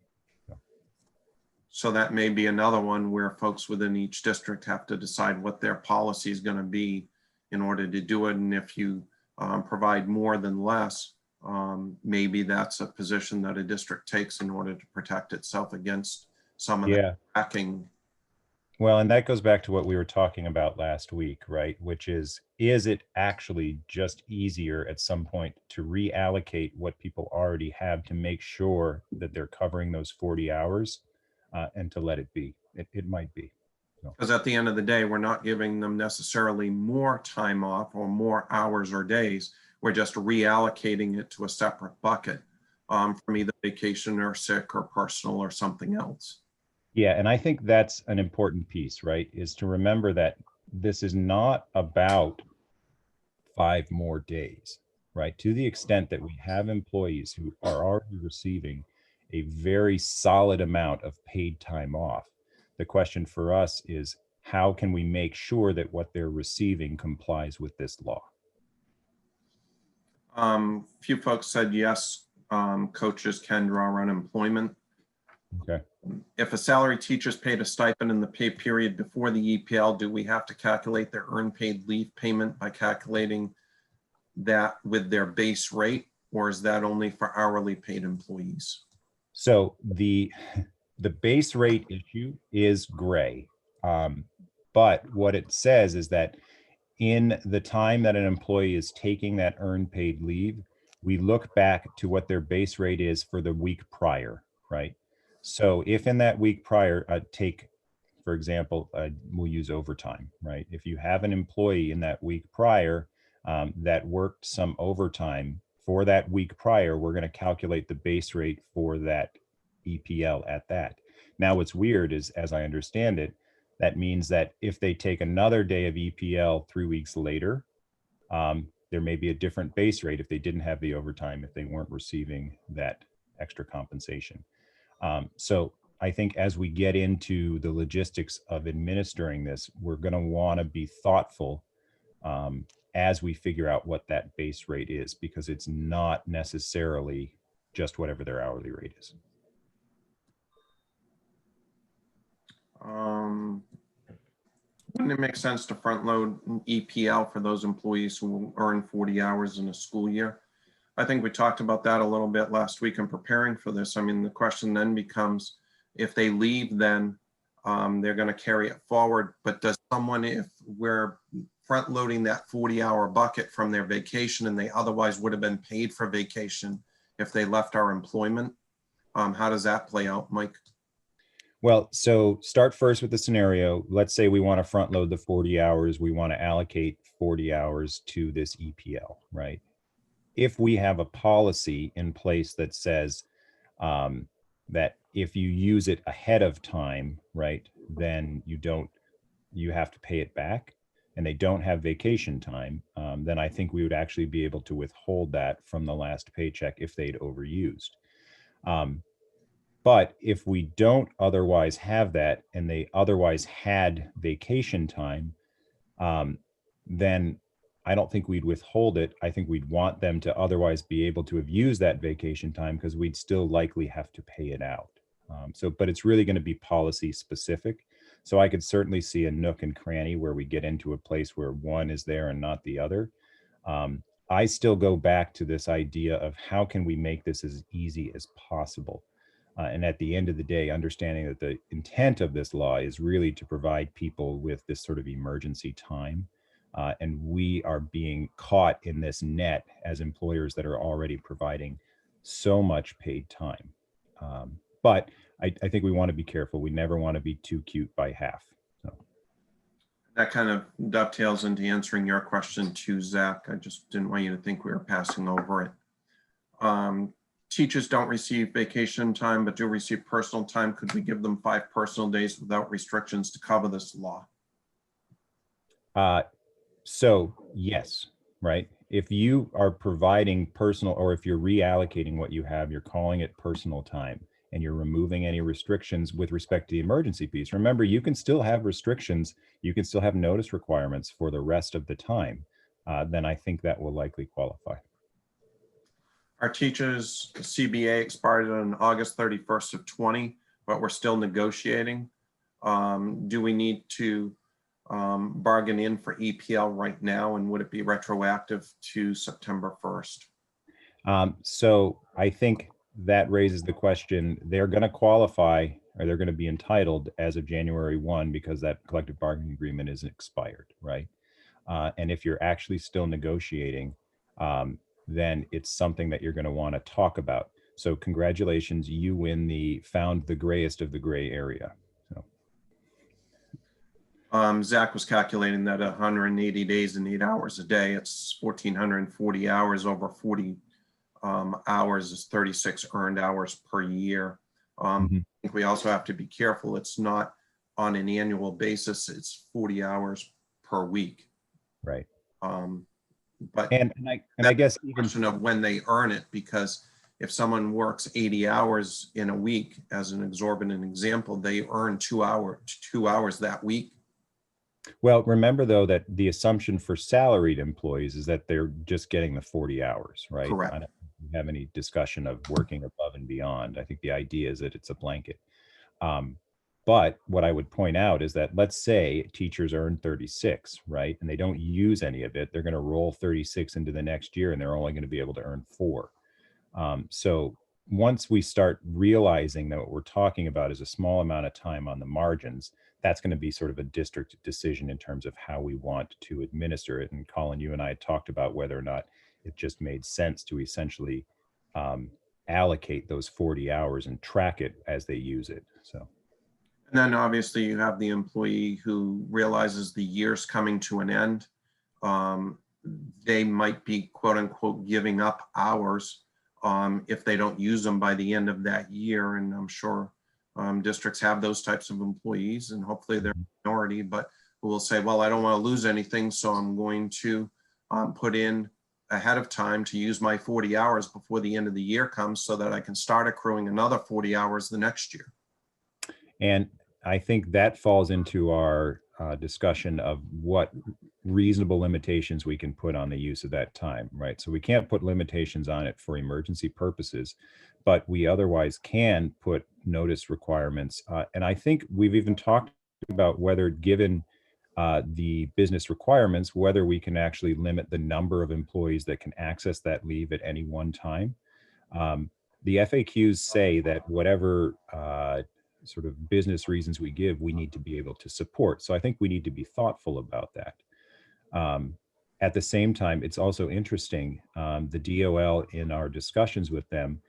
So that may be another one where folks within each district have to decide what their policy is going to be in order to do it. And if you provide more than less, maybe that's a position that a district takes in order to protect itself against some of the Yeah. hacking. Well, and that goes back to what we were talking about last week, right? Which is it actually just easier at some point to reallocate what people already have to make sure that they're covering those 40 hours and to let it be? It might be. So, Because at the end of the day, we're not giving them necessarily more time off or more hours or days. We're just reallocating it to a separate bucket from either vacation or sick or personal or something else. yeah, and I think that's an important piece, right? Is to remember that this is not about 5 more days, right? To the extent that we have employees who are already receiving a very solid amount of paid time off, the question for us is how can we make sure that what they're receiving complies with this law? Few folks said yes, coaches can draw unemployment. Okay. If a salary teacher is paid a stipend in the pay period before the EPL, do we have to calculate their earned paid leave payment by calculating that with their base rate, or is that only for hourly paid employees? So the base rate issue is gray. But what it says is that in the time that an employee is taking that earned paid leave, we look back to what their base rate is for the week prior, right? So if in that week prior, for example, we'll use overtime, right? If you have an employee in that week prior that worked some overtime for that week prior, we're going to calculate the base rate for that EPL at that. Now, what's weird is, as I understand it, that means that if they take another day of EPL 3 weeks later, there may be a different base rate if they didn't have the overtime, if they weren't receiving that extra compensation. So I think as we get into the logistics of administering this, we're going to want to be thoughtful as we figure out what that base rate is, because it's not necessarily just whatever their hourly rate is. Wouldn't it make sense to front load an EPL for those employees who earn 40 hours in a school year? I think we talked about that a little bit last week in preparing for this. I mean, the question then becomes, if they leave, then they're going to carry it forward. But does someone, if we're front loading that 40-hour bucket from their vacation and they otherwise would have been paid for vacation if they left our employment, how does that play out, Mike? Well, so start first with the scenario. Let's say we want to front load the 40 hours. We want to allocate 40 hours to this EPL, right? If we have a policy in place that says that if you use it ahead of time, right, then you have to pay it back, and they don't have vacation time, then I think we would actually be able to withhold that from the last paycheck if they'd overused. But if we don't otherwise have that and they otherwise had vacation time, then I don't think we'd withhold it. I think we'd want them to otherwise be able to have used that vacation time, because we'd still likely have to pay it out. But it's really going to be policy specific. So I could certainly see a nook and cranny where we get into a place where one is there and not the other. I still go back to this idea of how can we make this as easy as possible. And at the end of the day, understanding that the intent of this law is really to provide people with this sort of emergency time. And we are being caught in this net as employers that are already providing so much paid time. But I think we want to be careful. We never want to be too cute by half. So. That kind of dovetails into answering your question too, Zach. I just didn't want you to think we were passing over it. teachers don't receive vacation time, but do receive personal time. Could we give them 5 personal days without restrictions to cover this law? So yes, right. If you are providing personal, or if you're reallocating what you have, you're calling it personal time, and you're removing any restrictions with respect to the emergency piece. Remember, you can still have restrictions. You can still have notice requirements for the rest of the time. Then I think that will likely qualify. Our teachers' CBA expired on August 31st of 20, but we're still negotiating. Do we need to bargain in for EPL right now, and would it be retroactive to September 1st? So I think that raises the question, they're going to qualify, or they're going to be entitled as of January 1, because that collective bargaining agreement is expired, right? And if you're actually still negotiating, then it's something that you're going to want to talk about. So congratulations, you win the found the grayest of the gray area. So. Zach was calculating that 180 days and 8 hours a day, it's 1,440 hours over 40 hours is 36 earned hours per year. I think we also have to be careful. It's not on an annual basis. It's 40 hours per week. Right. But and I guess even question of when they earn it, because if someone works 80 hours in a week, as an exorbitant example, they earn 2 hours that week. Well, remember though that the assumption for salaried employees is that they're just getting the 40 hours, right? Correct. I don't have any discussion of working above and beyond. I think the idea is that it's a blanket. But what I would point out is that, let's say teachers earn 36, right? And they don't use any of it. They're going to roll 36 into the next year, and they're only going to be able to earn 4. So once we start realizing that what we're talking about is a small amount of time on the margins, that's going to be sort of a district decision in terms of how we want to administer it. And Colin, you and I had talked about whether or not it just made sense to essentially allocate those 40 hours and track it as they use it. So. And then obviously you have the employee who realizes the year's coming to an end. They might be quote unquote giving up hours if they don't use them by the end of that year. And I'm sure districts have those types of employees, and hopefully they're a minority, but who will say, well, I don't want to lose anything, so I'm going to put in ahead of time to use my 40 hours before the end of the year comes, so that I can start accruing another 40 hours the next year. And I think that falls into our discussion of what reasonable limitations we can put on the use of that time, right? So we can't put limitations on it for emergency purposes, but we otherwise can put notice requirements. And I think we've even talked about whether, given the business requirements, whether we can actually limit the number of employees that can access that leave at any one time. The FAQs say that whatever sort of business reasons we give, we need to be able to support. So I think we need to be thoughtful about that. At the same time, it's also interesting, the DOL in our discussions with them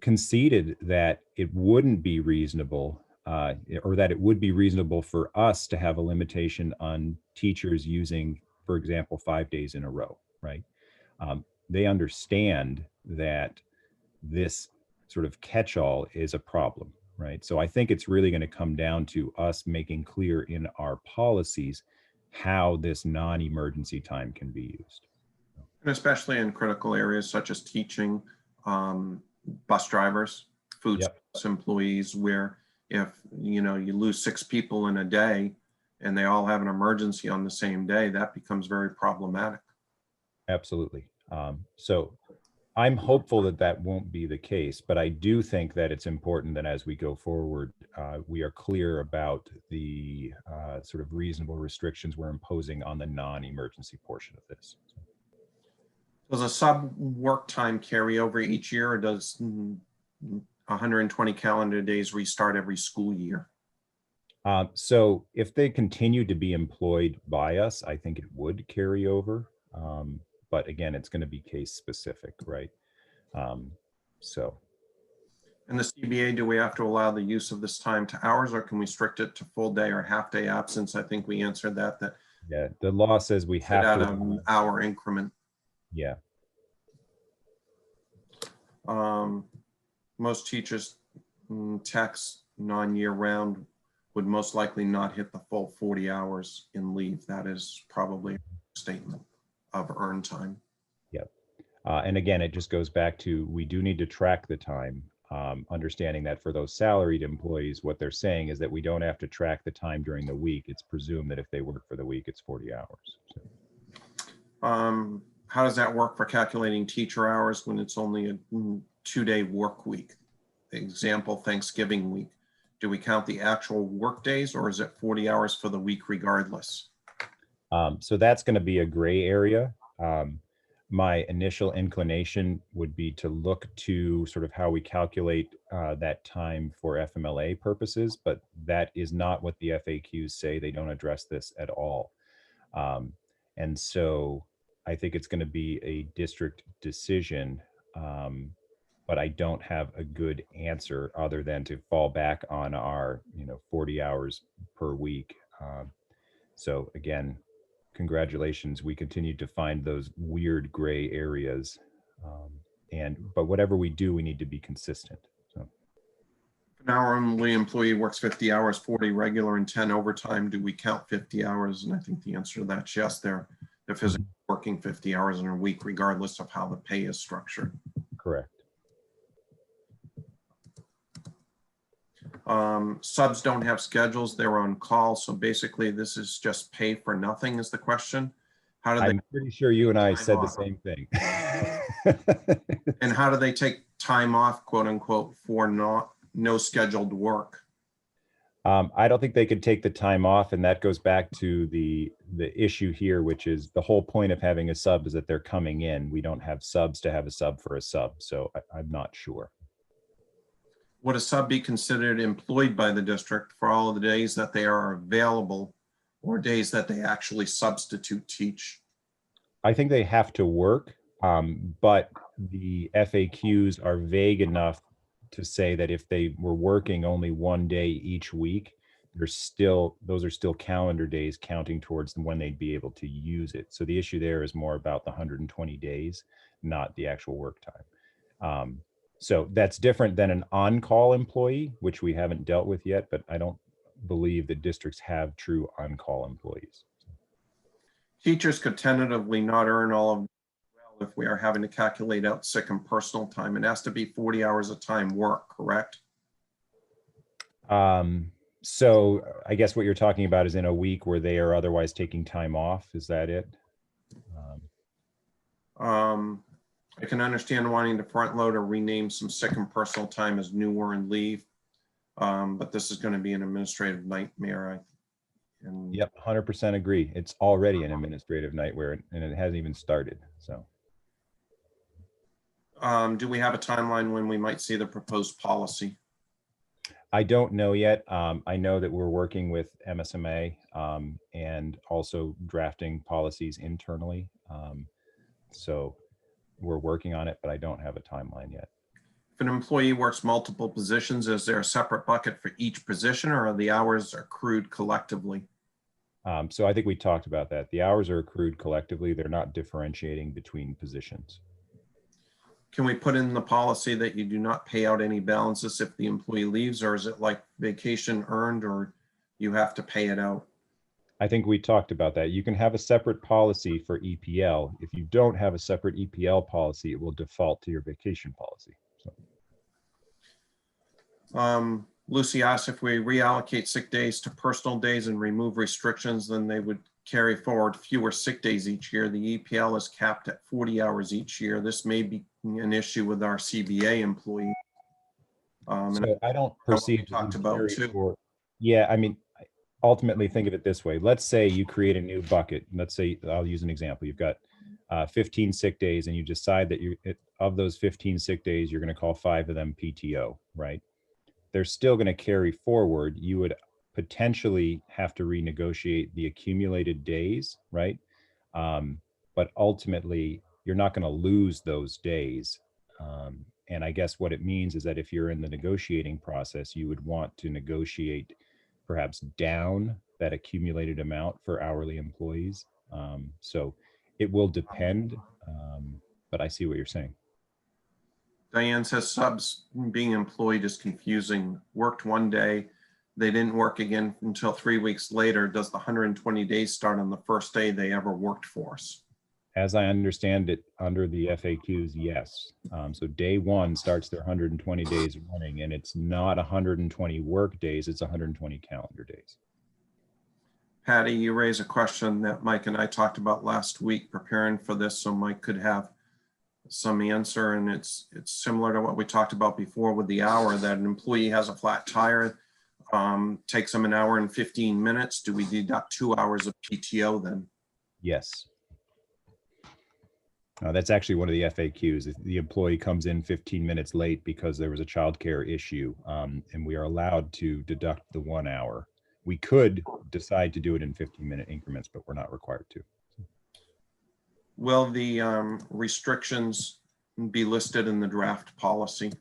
conceded that it wouldn't be reasonable, or that it would be reasonable for us to have a limitation on teachers using, for example, 5 days in a row, right? They understand that this sort of catch-all is a problem, right? So I think it's really going to come down to us making clear in our policies how this non-emergency time can be used. And especially in critical areas such as teaching, bus drivers, food service employees, where if you lose 6 people in a day and they all have an emergency on the same day, that becomes very problematic. Absolutely. So I'm hopeful that that won't be the case, but I do think that it's important that as we go forward, we are clear about the sort of reasonable restrictions we're imposing on the non-emergency portion of this. Does a sub work time carry over each year, or does 120 calendar days restart every school year? So if they continue to be employed by us, I think it would carry over. But again, it's going to be case specific, right? So. In the CBA, do we have to allow the use of this time to hours, or can we restrict it to full day or half day absence? I think we answered that. Yeah, the law says we have to an hour increment. Yeah. Most teachers, techs, non-year round would most likely not hit the full 40 hours in leave. That is probably a statement of earned time. Yep. And again, it just goes back to, we do need to track the time, understanding that for those salaried employees, what they're saying is that we don't have to track the time during the week. It's presumed that if they work for the week, it's 40 hours. So. How does that work for calculating teacher hours when it's only a 2-day work week? Example, Thanksgiving week. Do we count the actual work days, or is it 40 hours for the week regardless? So that's going to be a gray area. My initial inclination would be to look to sort of how we calculate that time for FMLA purposes, but that is not what the FAQs say. They don't address this at all. And so I think it's going to be a district decision, but I don't have a good answer other than to fall back on our 40 hours per week. So again, congratulations, we continue to find those weird gray areas. But whatever we do, we need to be consistent. So If an hourly employee works 50 hours, 40 regular and 10 overtime, do we count 50 hours? And I think the answer to that's yes. They're physically working 50 hours in a week, regardless of how the pay is structured. correct. Subs don't have schedules, they're on call. So basically this is just pay for nothing is the question. How do they? I'm pretty sure you and I said the off? same thing. And how do they take time off, quote unquote, for no scheduled work? I don't think they could take the time off, and that goes back to the issue here, which is the whole point of having a sub is that they're coming in. We don't have subs to have a sub for a sub, so I'm not sure. Would a sub be considered employed by the district for all of the days that they are available or days that they actually substitute teach? I think they have to work, but the FAQs are vague enough to say that if they were working only one day each week, those are still calendar days counting towards when they'd be able to use it. So the issue there is more about the 120 days, not the actual work time. So that's different than an on-call employee, which we haven't dealt with yet, but I don't believe that districts have true on-call employees. Teachers could tentatively not earn all of well if we are having to calculate out sick and personal time. It has to be 40 hours of time work, correct? So I guess what you're talking about is in a week where they are otherwise taking time off. Is that it? I can understand wanting to front load or rename some sick and personal time as new earned leave. But this is going to be an administrative nightmare. Yep, 100% agree. It's already an administrative nightmare and it hasn't even started. So, do we have a timeline when we might see the proposed policy? I don't know yet. I know that we're working with MSMA and also drafting policies internally. So we're working on it, but I don't have a timeline yet. If an employee works multiple positions, is there a separate bucket for each position or are the hours accrued collectively? So I think we talked about that. The hours are accrued collectively. They're not differentiating between positions. Can we put in the policy that you do not pay out any balances if the employee leaves, or is it like vacation earned or you have to pay it out? I think we talked about that. You can have a separate policy for EPL. If you don't have a separate EPL policy, it will default to your vacation policy. So. Lucy asked if we reallocate sick days to personal days and remove restrictions, then they would carry forward fewer sick days each year. The EPL is capped at 40 hours each year. This may be an issue with our CBA employees. So I don't perceive talked about too. Yeah, I mean, ultimately think of it this way. Let's say you create a new bucket. Let's say, I'll use an example. You've got 15 sick days and you decide that of those 15 sick days, you're going to call 5 of them PTO, right? They're still going to carry forward. You would potentially have to renegotiate the accumulated days, right? But ultimately, you're not going to lose those days. And I guess what it means is that if you're in the negotiating process, you would want to negotiate perhaps down that accumulated amount for hourly employees. So it will depend, but I see what you're saying. Diane says subs being employed is confusing. Worked one day, they didn't work again until 3 weeks later. Does the 120 days start on the first day they ever worked for us? As I understand it, under the FAQs, yes. So day one starts their 120 days running, and it's not 120 work days, it's 120 calendar days. Patty, you raise a question that Mike and I talked about last week preparing for this, so Mike could have some answer, and it's similar to what we talked about before with the hour, that an employee has a flat tire, takes them an hour and 15 minutes. Do we deduct 2 hours of PTO then? Yes. That's actually one of the FAQs. If the employee comes in 15 minutes late because there was a childcare issue, and we are allowed to deduct the 1 hour. We could decide to do it in 15-minute increments, but we're not required to. Will the restrictions be listed in the draft policy?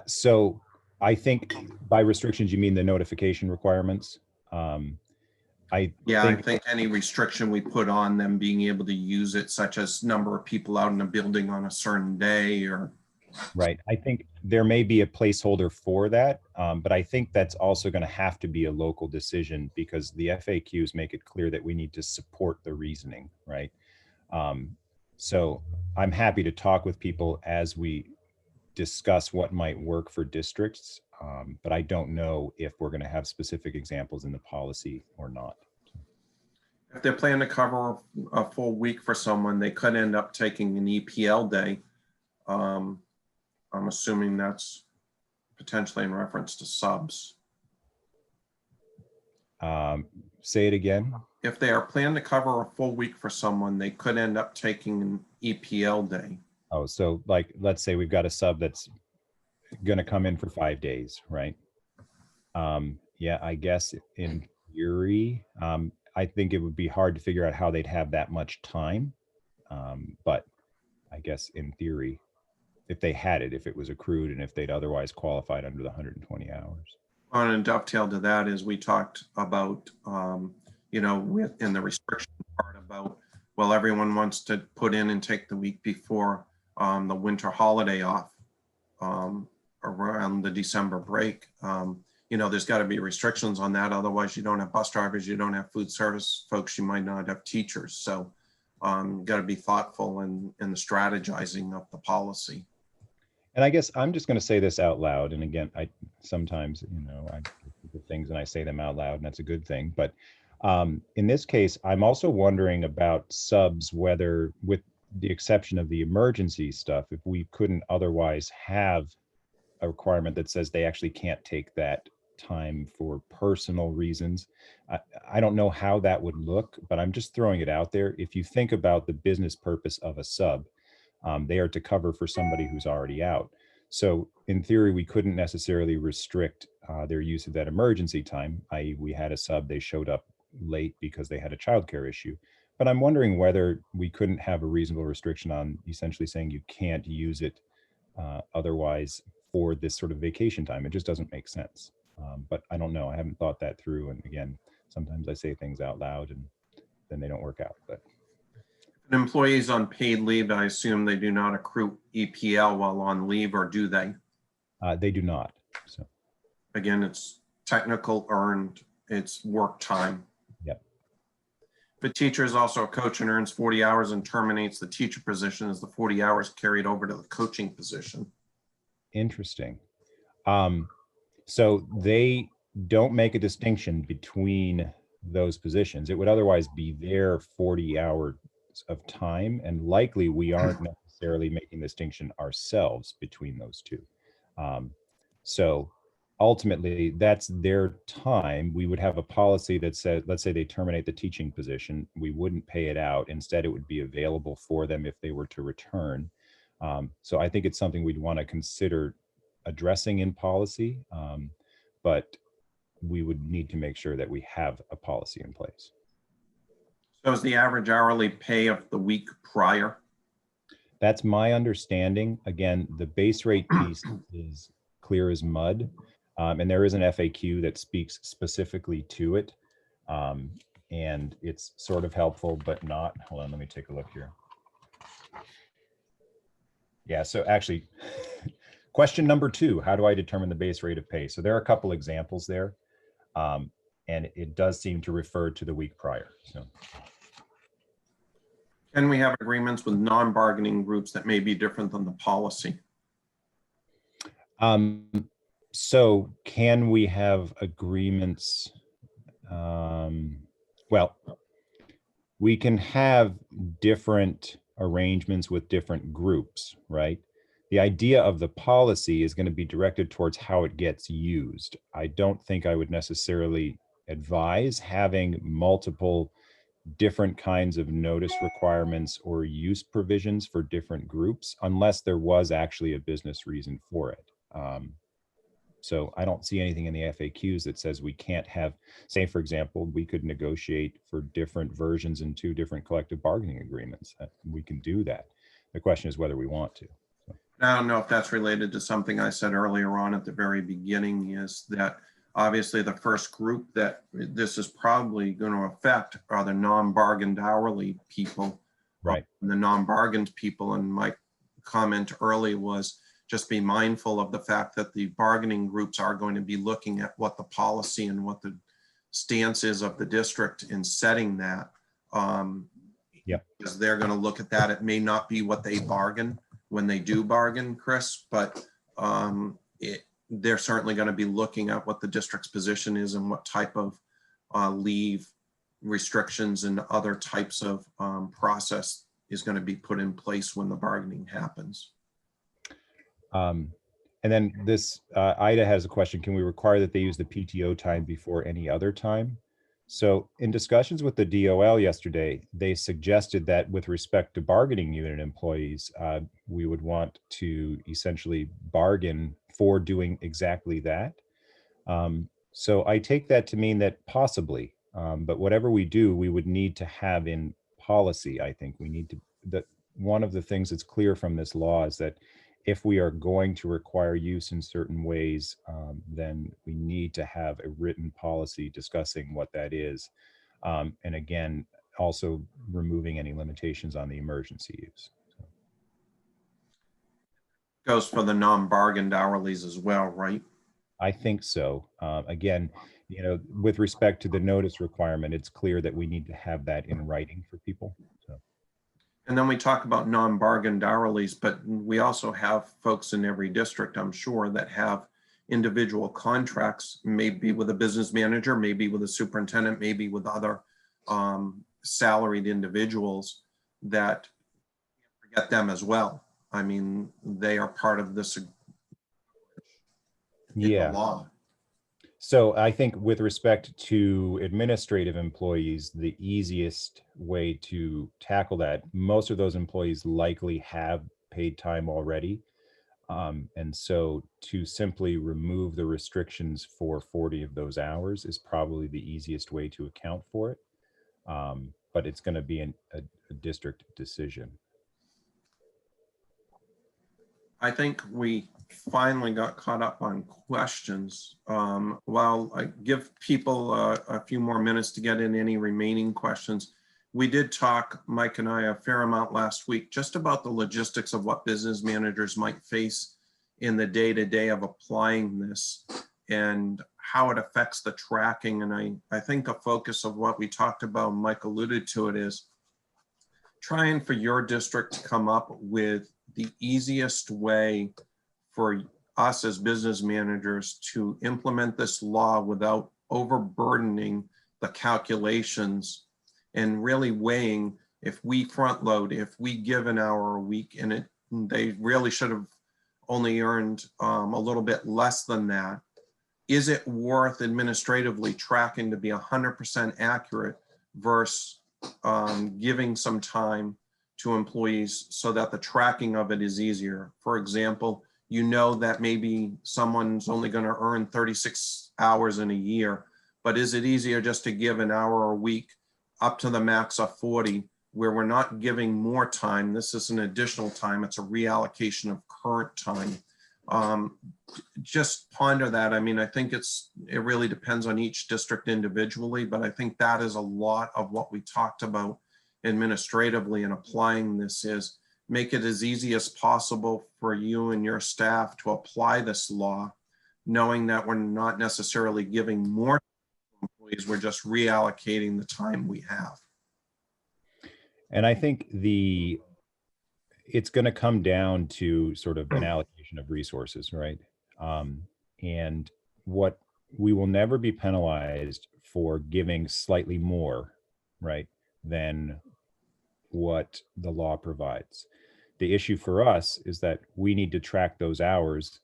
So I think by restrictions, you mean the notification requirements? I think any restriction we put on them being able to use it, such as number of people out in a building on a certain day, or. Right. I think there may be a placeholder for that, but I think that's also going to have to be a local decision, because the FAQs make it clear that we need to support the reasoning, right? So I'm happy to talk with people as we discuss what might work for districts, but I don't know if we're going to have specific examples in the policy or not. If they're planning to cover a full week for someone, they could end up taking an EPL day. I'm assuming that's potentially in reference to subs. Say it again. If they are planning to cover a full week for someone, they could end up taking an EPL day. Oh, so like, let's say we've got a sub that's going to come in for 5 days, right? Yeah, I guess in theory, I think it would be hard to figure out how they'd have that much time. But I guess in theory, if they had it, if it was accrued, and if they'd otherwise qualified under the 120 hours. On a dovetail to that is we talked about, in the restriction part about, well, everyone wants to put in and take the week before the winter holiday off around the December break. There's got to be restrictions on that. Otherwise, you don't have bus drivers, you don't have food service folks, you might not have teachers. So got to be thoughtful in the strategizing of the policy. And I guess I'm just going to say this out loud. And again, I sometimes, I do things and I say them out loud, and that's a good thing. But in this case, I'm also wondering about subs, whether, with the exception of the emergency stuff, if we couldn't otherwise have a requirement that says they actually can't take that time for personal reasons. I don't know how that would look, but I'm just throwing it out there. If you think about the business purpose of a sub, they are to cover for somebody who's already out. So in theory, we couldn't necessarily restrict their use of that emergency time, i.e. we had a sub, they showed up late because they had a childcare issue. But I'm wondering whether we couldn't have a reasonable restriction on essentially saying you can't use it otherwise for this sort of vacation time. It just doesn't make sense. But I don't know. I haven't thought that through. And again, sometimes I say things out loud and then they don't work out. But an employee is on paid leave, I assume they do not accrue EPL while on leave, or do they? They do not. So again, it's technical earned, it's work time. Yep. If a teacher is also a coach and earns 40 hours and terminates the teacher position, is the 40 hours carried over to the coaching position? Interesting. So they don't make a distinction between those positions. It would otherwise be their 40 hours of time, and likely we aren't necessarily making the distinction ourselves between those two. So ultimately, that's their time. We would have a policy that said, let's say they terminate the teaching position, we wouldn't pay it out. Instead, it would be available for them if they were to return. So I think it's something we'd want to consider addressing in policy, but we would need to make sure that we have a policy in place. So is the average hourly pay of the week prior? That's my understanding. Again, the base rate piece is clear as mud, and there is an FAQ that speaks specifically to it, and it's sort of helpful, but not. Hold on, let me take a look here. Yeah, so actually, question number 2, how do I determine the base rate of pay? So there are a couple examples there. And it does seem to refer to the week prior. So Can we have agreements with non-bargaining groups that may be different than the policy? so can we have agreements? Well, we can have different arrangements with different groups, right? The idea of the policy is going to be directed towards how it gets used. I don't think I would necessarily advise having multiple different kinds of notice requirements or use provisions for different groups unless there was actually a business reason for it. So I don't see anything in the FAQs that says we can't have, say, for example, we could negotiate for different versions in 2 different collective bargaining agreements. We can do that. The question is whether we want to. I don't know if that's related to something I said earlier on at the very beginning, is that obviously the first group that this is probably going to affect are the non-bargained hourly people. Right. The non-bargained people, and my comment early was just be mindful of the fact that the bargaining groups are going to be looking at what the policy and what the stance is of the district in setting that. Yep. Because they're going to look at that. It may not be what they bargain when they do bargain, Chris, but they're certainly going to be looking at what the district's position is and what type of leave restrictions and other types of process is going to be put in place when the bargaining happens. And then this, Ida has a question. Can we require that they use the PTO time before any other time? So in discussions with the DOL yesterday, they suggested that with respect to bargaining unit employees, we would want to essentially bargain for doing exactly that. So I take that to mean that possibly, but whatever we do, we would need to have in policy. I think we need to, that one of the things that's clear from this law is that if we are going to require use in certain ways, then we need to have a written policy discussing what that is. And again, also removing any limitations on the emergency use. So. Goes for the non-bargained hourlies as well, right? I think so. Again, you know, with respect to the notice requirement, it's clear that we need to have that in writing for people. So. And then we talk about non-bargained hourlies, but we also have folks in every district, I'm sure, that have individual contracts, maybe with a business manager, maybe with a superintendent, maybe with other salaried individuals, that forget them as well. I mean, they are part of this law. So I think with respect to administrative employees, the easiest way to tackle that, most of those employees likely have paid time already. And so to simply remove the restrictions for 40 of those hours is probably the easiest way to account for it. But it's going to be a district decision. I think we finally got caught up on questions. While I give people a few more minutes to get in any remaining questions, we did talk, Mike and I, a fair amount last week just about the logistics of what business managers might face in the day-to-day of applying this and how it affects the tracking. And I think a focus of what we talked about, Mike alluded to it, is trying for your district to come up with the easiest way for us as business managers to implement this law without overburdening the calculations and really weighing, if we front load, if we give an hour a week and they really should have only earned a little bit less than that, is it worth administratively tracking to be 100% accurate versus giving some time to employees so that the tracking of it is easier? For example, you know that maybe someone's only going to earn 36 hours in a year, but is it easier just to give an hour a week up to the max of 40, where we're not giving more time? This is an additional time. It's a reallocation of current time. Just ponder that. I mean, I think it really depends on each district individually, but I think that is a lot of what we talked about administratively and applying this is make it as easy as possible for you and your staff to apply this law, knowing that we're not necessarily giving more employees, we're just reallocating the time we have. And I think it's going to come down to sort of an allocation of resources, right? And what we will never be penalized for giving slightly more, right, than what the law provides. The issue for us is that we need to track those hours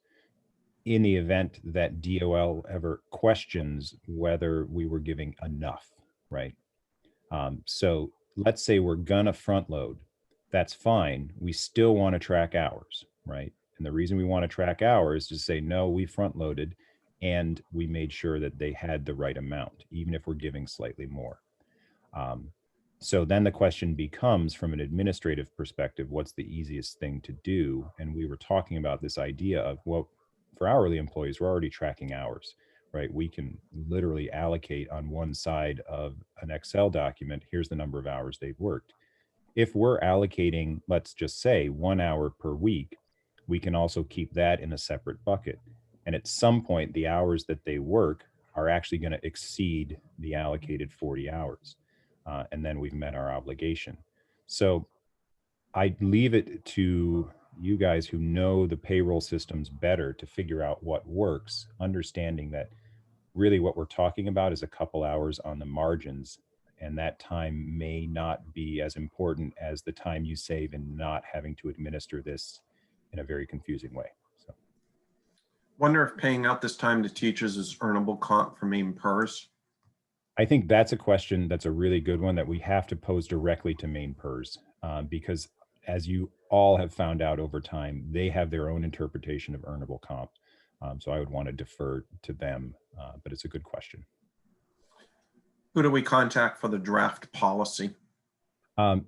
in the event that DOL ever questions whether we were giving enough, right? So let's say we're gonna front load. That's fine. We still want to track hours, right? And the reason we want to track hours is to say, no, we front loaded and we made sure that they had the right amount, even if we're giving slightly more. So then the question becomes, from an administrative perspective, what's the easiest thing to do? And we were talking about this idea of, well, for hourly employees, we're already tracking hours, right? We can literally allocate on one side of an Excel document, here's the number of hours they've worked. If we're allocating, let's just say 1 hour per week, we can also keep that in a separate bucket. And at some point, the hours that they work are actually going to exceed the allocated 40 hours. And then we've met our obligation. So I leave it to you guys who know the payroll systems better to figure out what works, understanding that really what we're talking about is a couple hours on the margins, and that time may not be as important as the time you save in not having to administer this in a very confusing way. So, Wonder if paying out this time to teachers is earnable comp for Maine PERS? I think that's a question that's a really good one that we have to pose directly to Maine PERS, because as you all have found out over time, they have their own interpretation of earnable comp. So I would want to defer to them, but it's a good question. Who do we contact for the draft policy?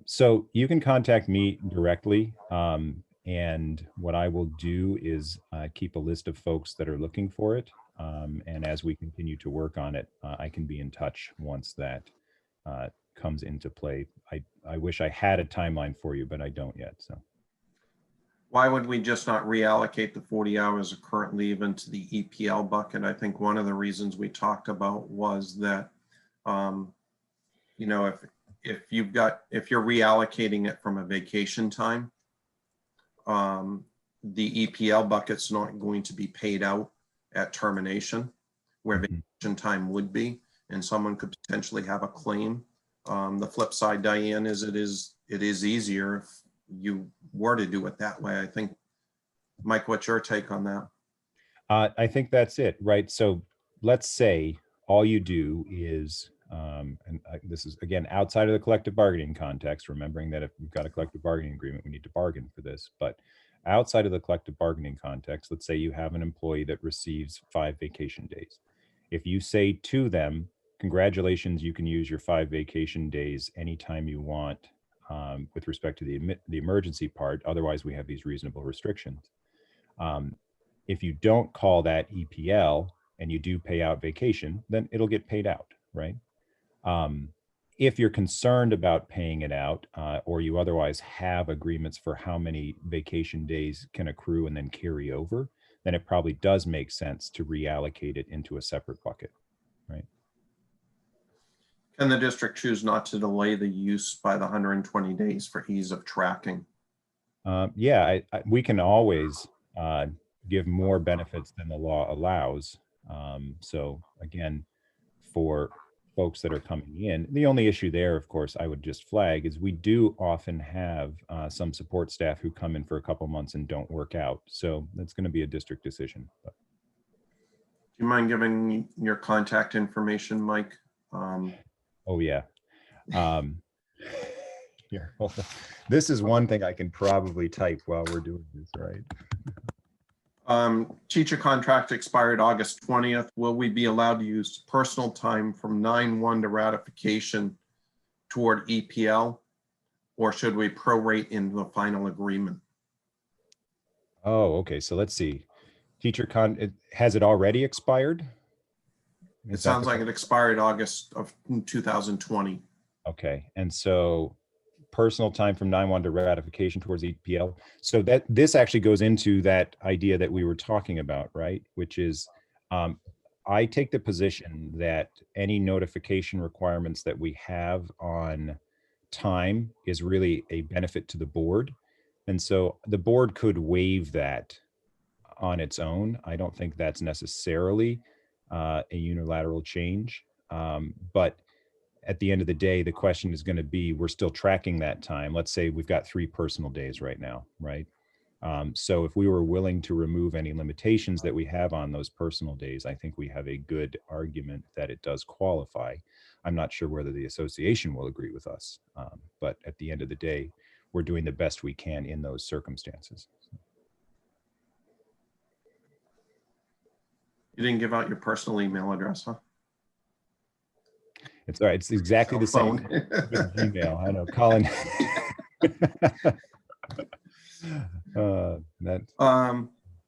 So you can contact me directly. And what I will do is keep a list of folks that are looking for it. And as we continue to work on it, I can be in touch once that comes into play. I wish I had a timeline for you, but I don't yet. So Why would we just not reallocate the 40 hours of current leave into the EPL bucket? I think one of the reasons we talked about was that, you know, if you're reallocating it from a vacation time, the EPL bucket's not going to be paid out at termination, where vacation time would be, and someone could potentially have a claim. The flip side, Diane, is it is easier if you were to do it that way. I think, Mike, what's your take on that? I think that's it, right? So let's say all you do is, this is again outside of the collective bargaining context, remembering that if we've got a collective bargaining agreement, we need to bargain for this. But outside of the collective bargaining context, let's say you have an employee that receives 5 vacation days. If you say to them, congratulations, you can use your 5 vacation days anytime you want, with respect to the emergency part, otherwise we have these reasonable restrictions. If you don't call that EPL and you do pay out vacation, then it'll get paid out, right? If you're concerned about paying it out, or you otherwise have agreements for how many vacation days can accrue and then carry over, then it probably does make sense to reallocate it into a separate bucket, right? Can the district choose not to delay the use by the 120 days for ease of tracking? Yeah, we can always give more benefits than the law allows. So again, for folks that are coming in, the only issue there, of course, I would just flag is we do often have some support staff who come in for a couple months and don't work out. So that's going to be a district decision. But. Do you mind giving your contact information, Mike? Oh, yeah. Here, this is one thing I can probably type while we're doing this, right? Teacher contract expired August 20th. Will we be allowed to use personal time from 9/1 to ratification toward EPL, or should we prorate into the final agreement? Oh, okay. So let's see. Has it already expired? It sounds like it expired August of 2020. Okay. And so personal time from 9/1 to ratification towards EPL. So that this actually goes into that idea that we were talking about, right? Which is, I take the position that any notification requirements that we have on time is really a benefit to the board. And so the board could waive that on its own. I don't think that's necessarily a unilateral change. But at the end of the day, the question is going to be, we're still tracking that time. Let's say we've got 3 personal days right now, right? So if we were willing to remove any limitations that we have on those personal days, I think we have a good argument that it does qualify. I'm not sure whether the association will agree with us, but at the end of the day, we're doing the best we can in those circumstances. You didn't give out your personal email address, huh? It's all right. It's exactly the same with Gmail. I know, Colin.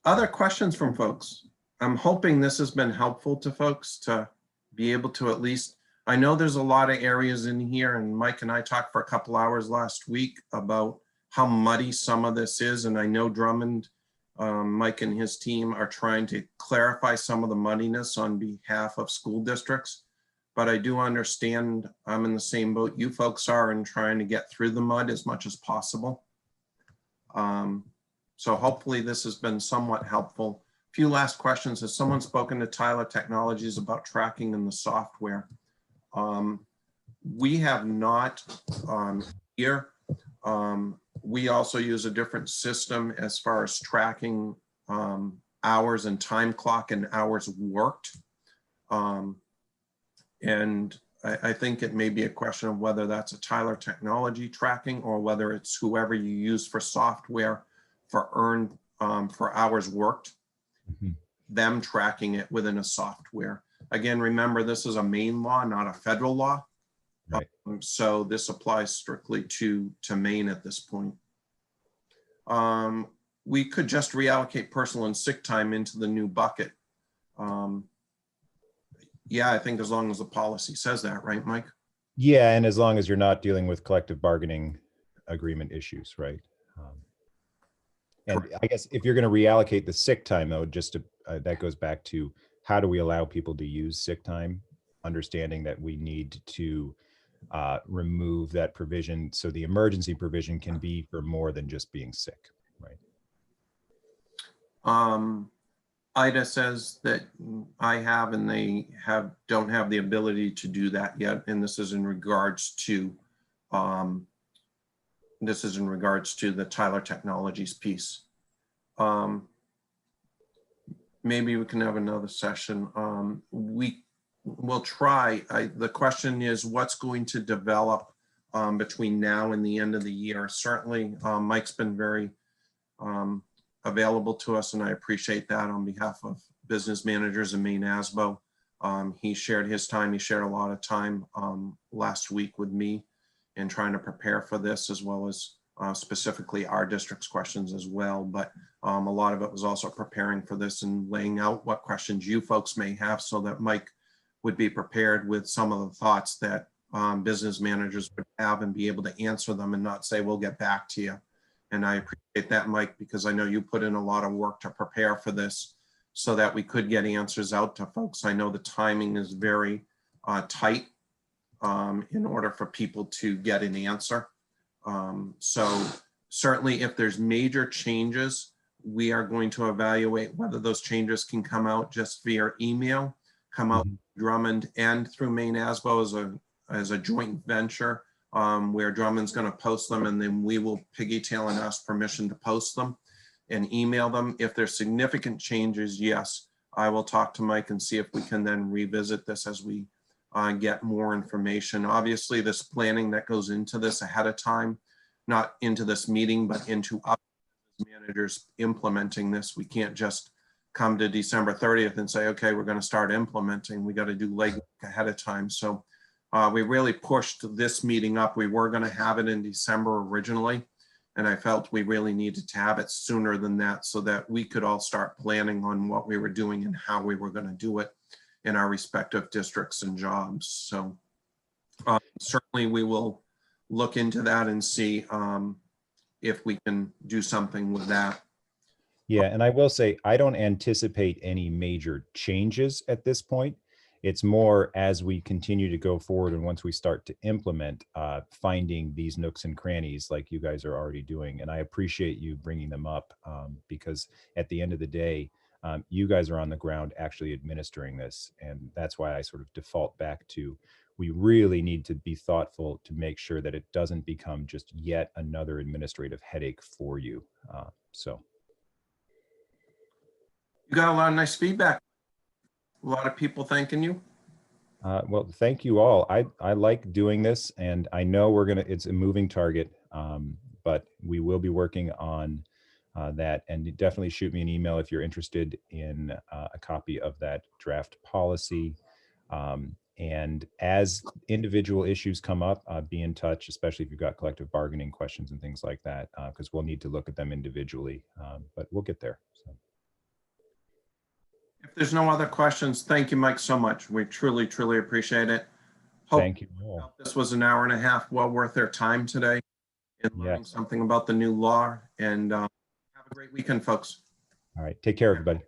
Other questions from folks? I'm hoping this has been helpful to folks to be able to at least, I know there's a lot of areas in here, and Mike and I talked for a couple hours last week about how muddy some of this is. And I know Drummond, Mike and his team are trying to clarify some of the muddiness on behalf of school districts. But I do understand I'm in the same boat you folks are in trying to get through the mud as much as possible. So hopefully this has been somewhat helpful. A few last questions. Has someone spoken to Tyler Technologies about tracking in the software? We have not here. We also use a different system as far as tracking hours and time clock and hours worked. And I think it may be a question of whether that's a Tyler Technology tracking or whether it's whoever you use for software for earned for hours worked, them tracking it within a software. Again, remember, this is a Maine law, not a federal law. Right. So this applies strictly to Maine at this point. We could just reallocate personal and sick time into the new bucket. Yeah, I think as long as the policy says that, right, Mike? Yeah, and as long as you're not dealing with collective bargaining agreement issues, right? And I guess if you're going to reallocate the sick time, though, just to, that goes back to how do we allow people to use sick time, understanding that we need to remove that provision so the emergency provision can be for more than just being sick, right? Ida says that I have and they don't have the ability to do that yet, and this is in regards to the Tyler Technologies piece. Maybe we can have another session. We will try. The question is, what's going to develop between now and the end of the year? Certainly, Mike's been very available to us, and I appreciate that on behalf of business managers in Maine ASBO. He shared his time. He shared a lot of time last week with me in trying to prepare for this, as well as specifically our district's questions as well. But a lot of it was also preparing for this and laying out what questions you folks may have so that Mike would be prepared with some of the thoughts that business managers would have and be able to answer them and not say, we'll get back to you. And I appreciate that, Mike, because I know you put in a lot of work to prepare for this so that we could get answers out to folks. I know the timing is very tight in order for people to get an answer. So certainly if there's major changes, we are going to evaluate whether those changes can come out just via email, come out Drummond and through Maine ASBO as a joint venture. Where Drummond's going to post them, and then we will piggytail and ask permission to post them and email them. If there's significant changes, yes, I will talk to Mike and see if we can then revisit this as we get more information. Obviously, this planning that goes into this ahead of time, not into this meeting, but into us managers implementing this. We can't just come to December 30th and say, okay, we're going to start implementing. We got to do legwork ahead of time. So we really pushed this meeting up. We were going to have it in December originally, and I felt we really needed to have it sooner than that so that we could all start planning on what we were doing and how we were going to do it in our respective districts and jobs. So certainly we will look into that and see if we can do something with that. Yeah, and I will say, I don't anticipate any major changes at this point. It's more as we continue to go forward and once we start to implement, finding these nooks and crannies like you guys are already doing. And I appreciate you bringing them up because at the end of the day, you guys are on the ground actually administering this. And that's why I sort of default back to, we really need to be thoughtful to make sure that it doesn't become just yet another administrative headache for you. So. You got a lot of nice feedback. A lot of people thanking you. Well, thank you all. I like doing this, and I know it's a moving target, but we will be working on that. And you definitely shoot me an email if you're interested in a copy of that draft policy. And as individual issues come up, be in touch, especially if you've got collective bargaining questions and things like that, because we'll need to look at them individually, but we'll get there. So. If there's no other questions, thank you, Mike, so much. We truly, truly appreciate it. Thank you all. This was an hour and a half well worth their time today in learning something about the new law. And have a great weekend, folks. All right. Take care, everybody.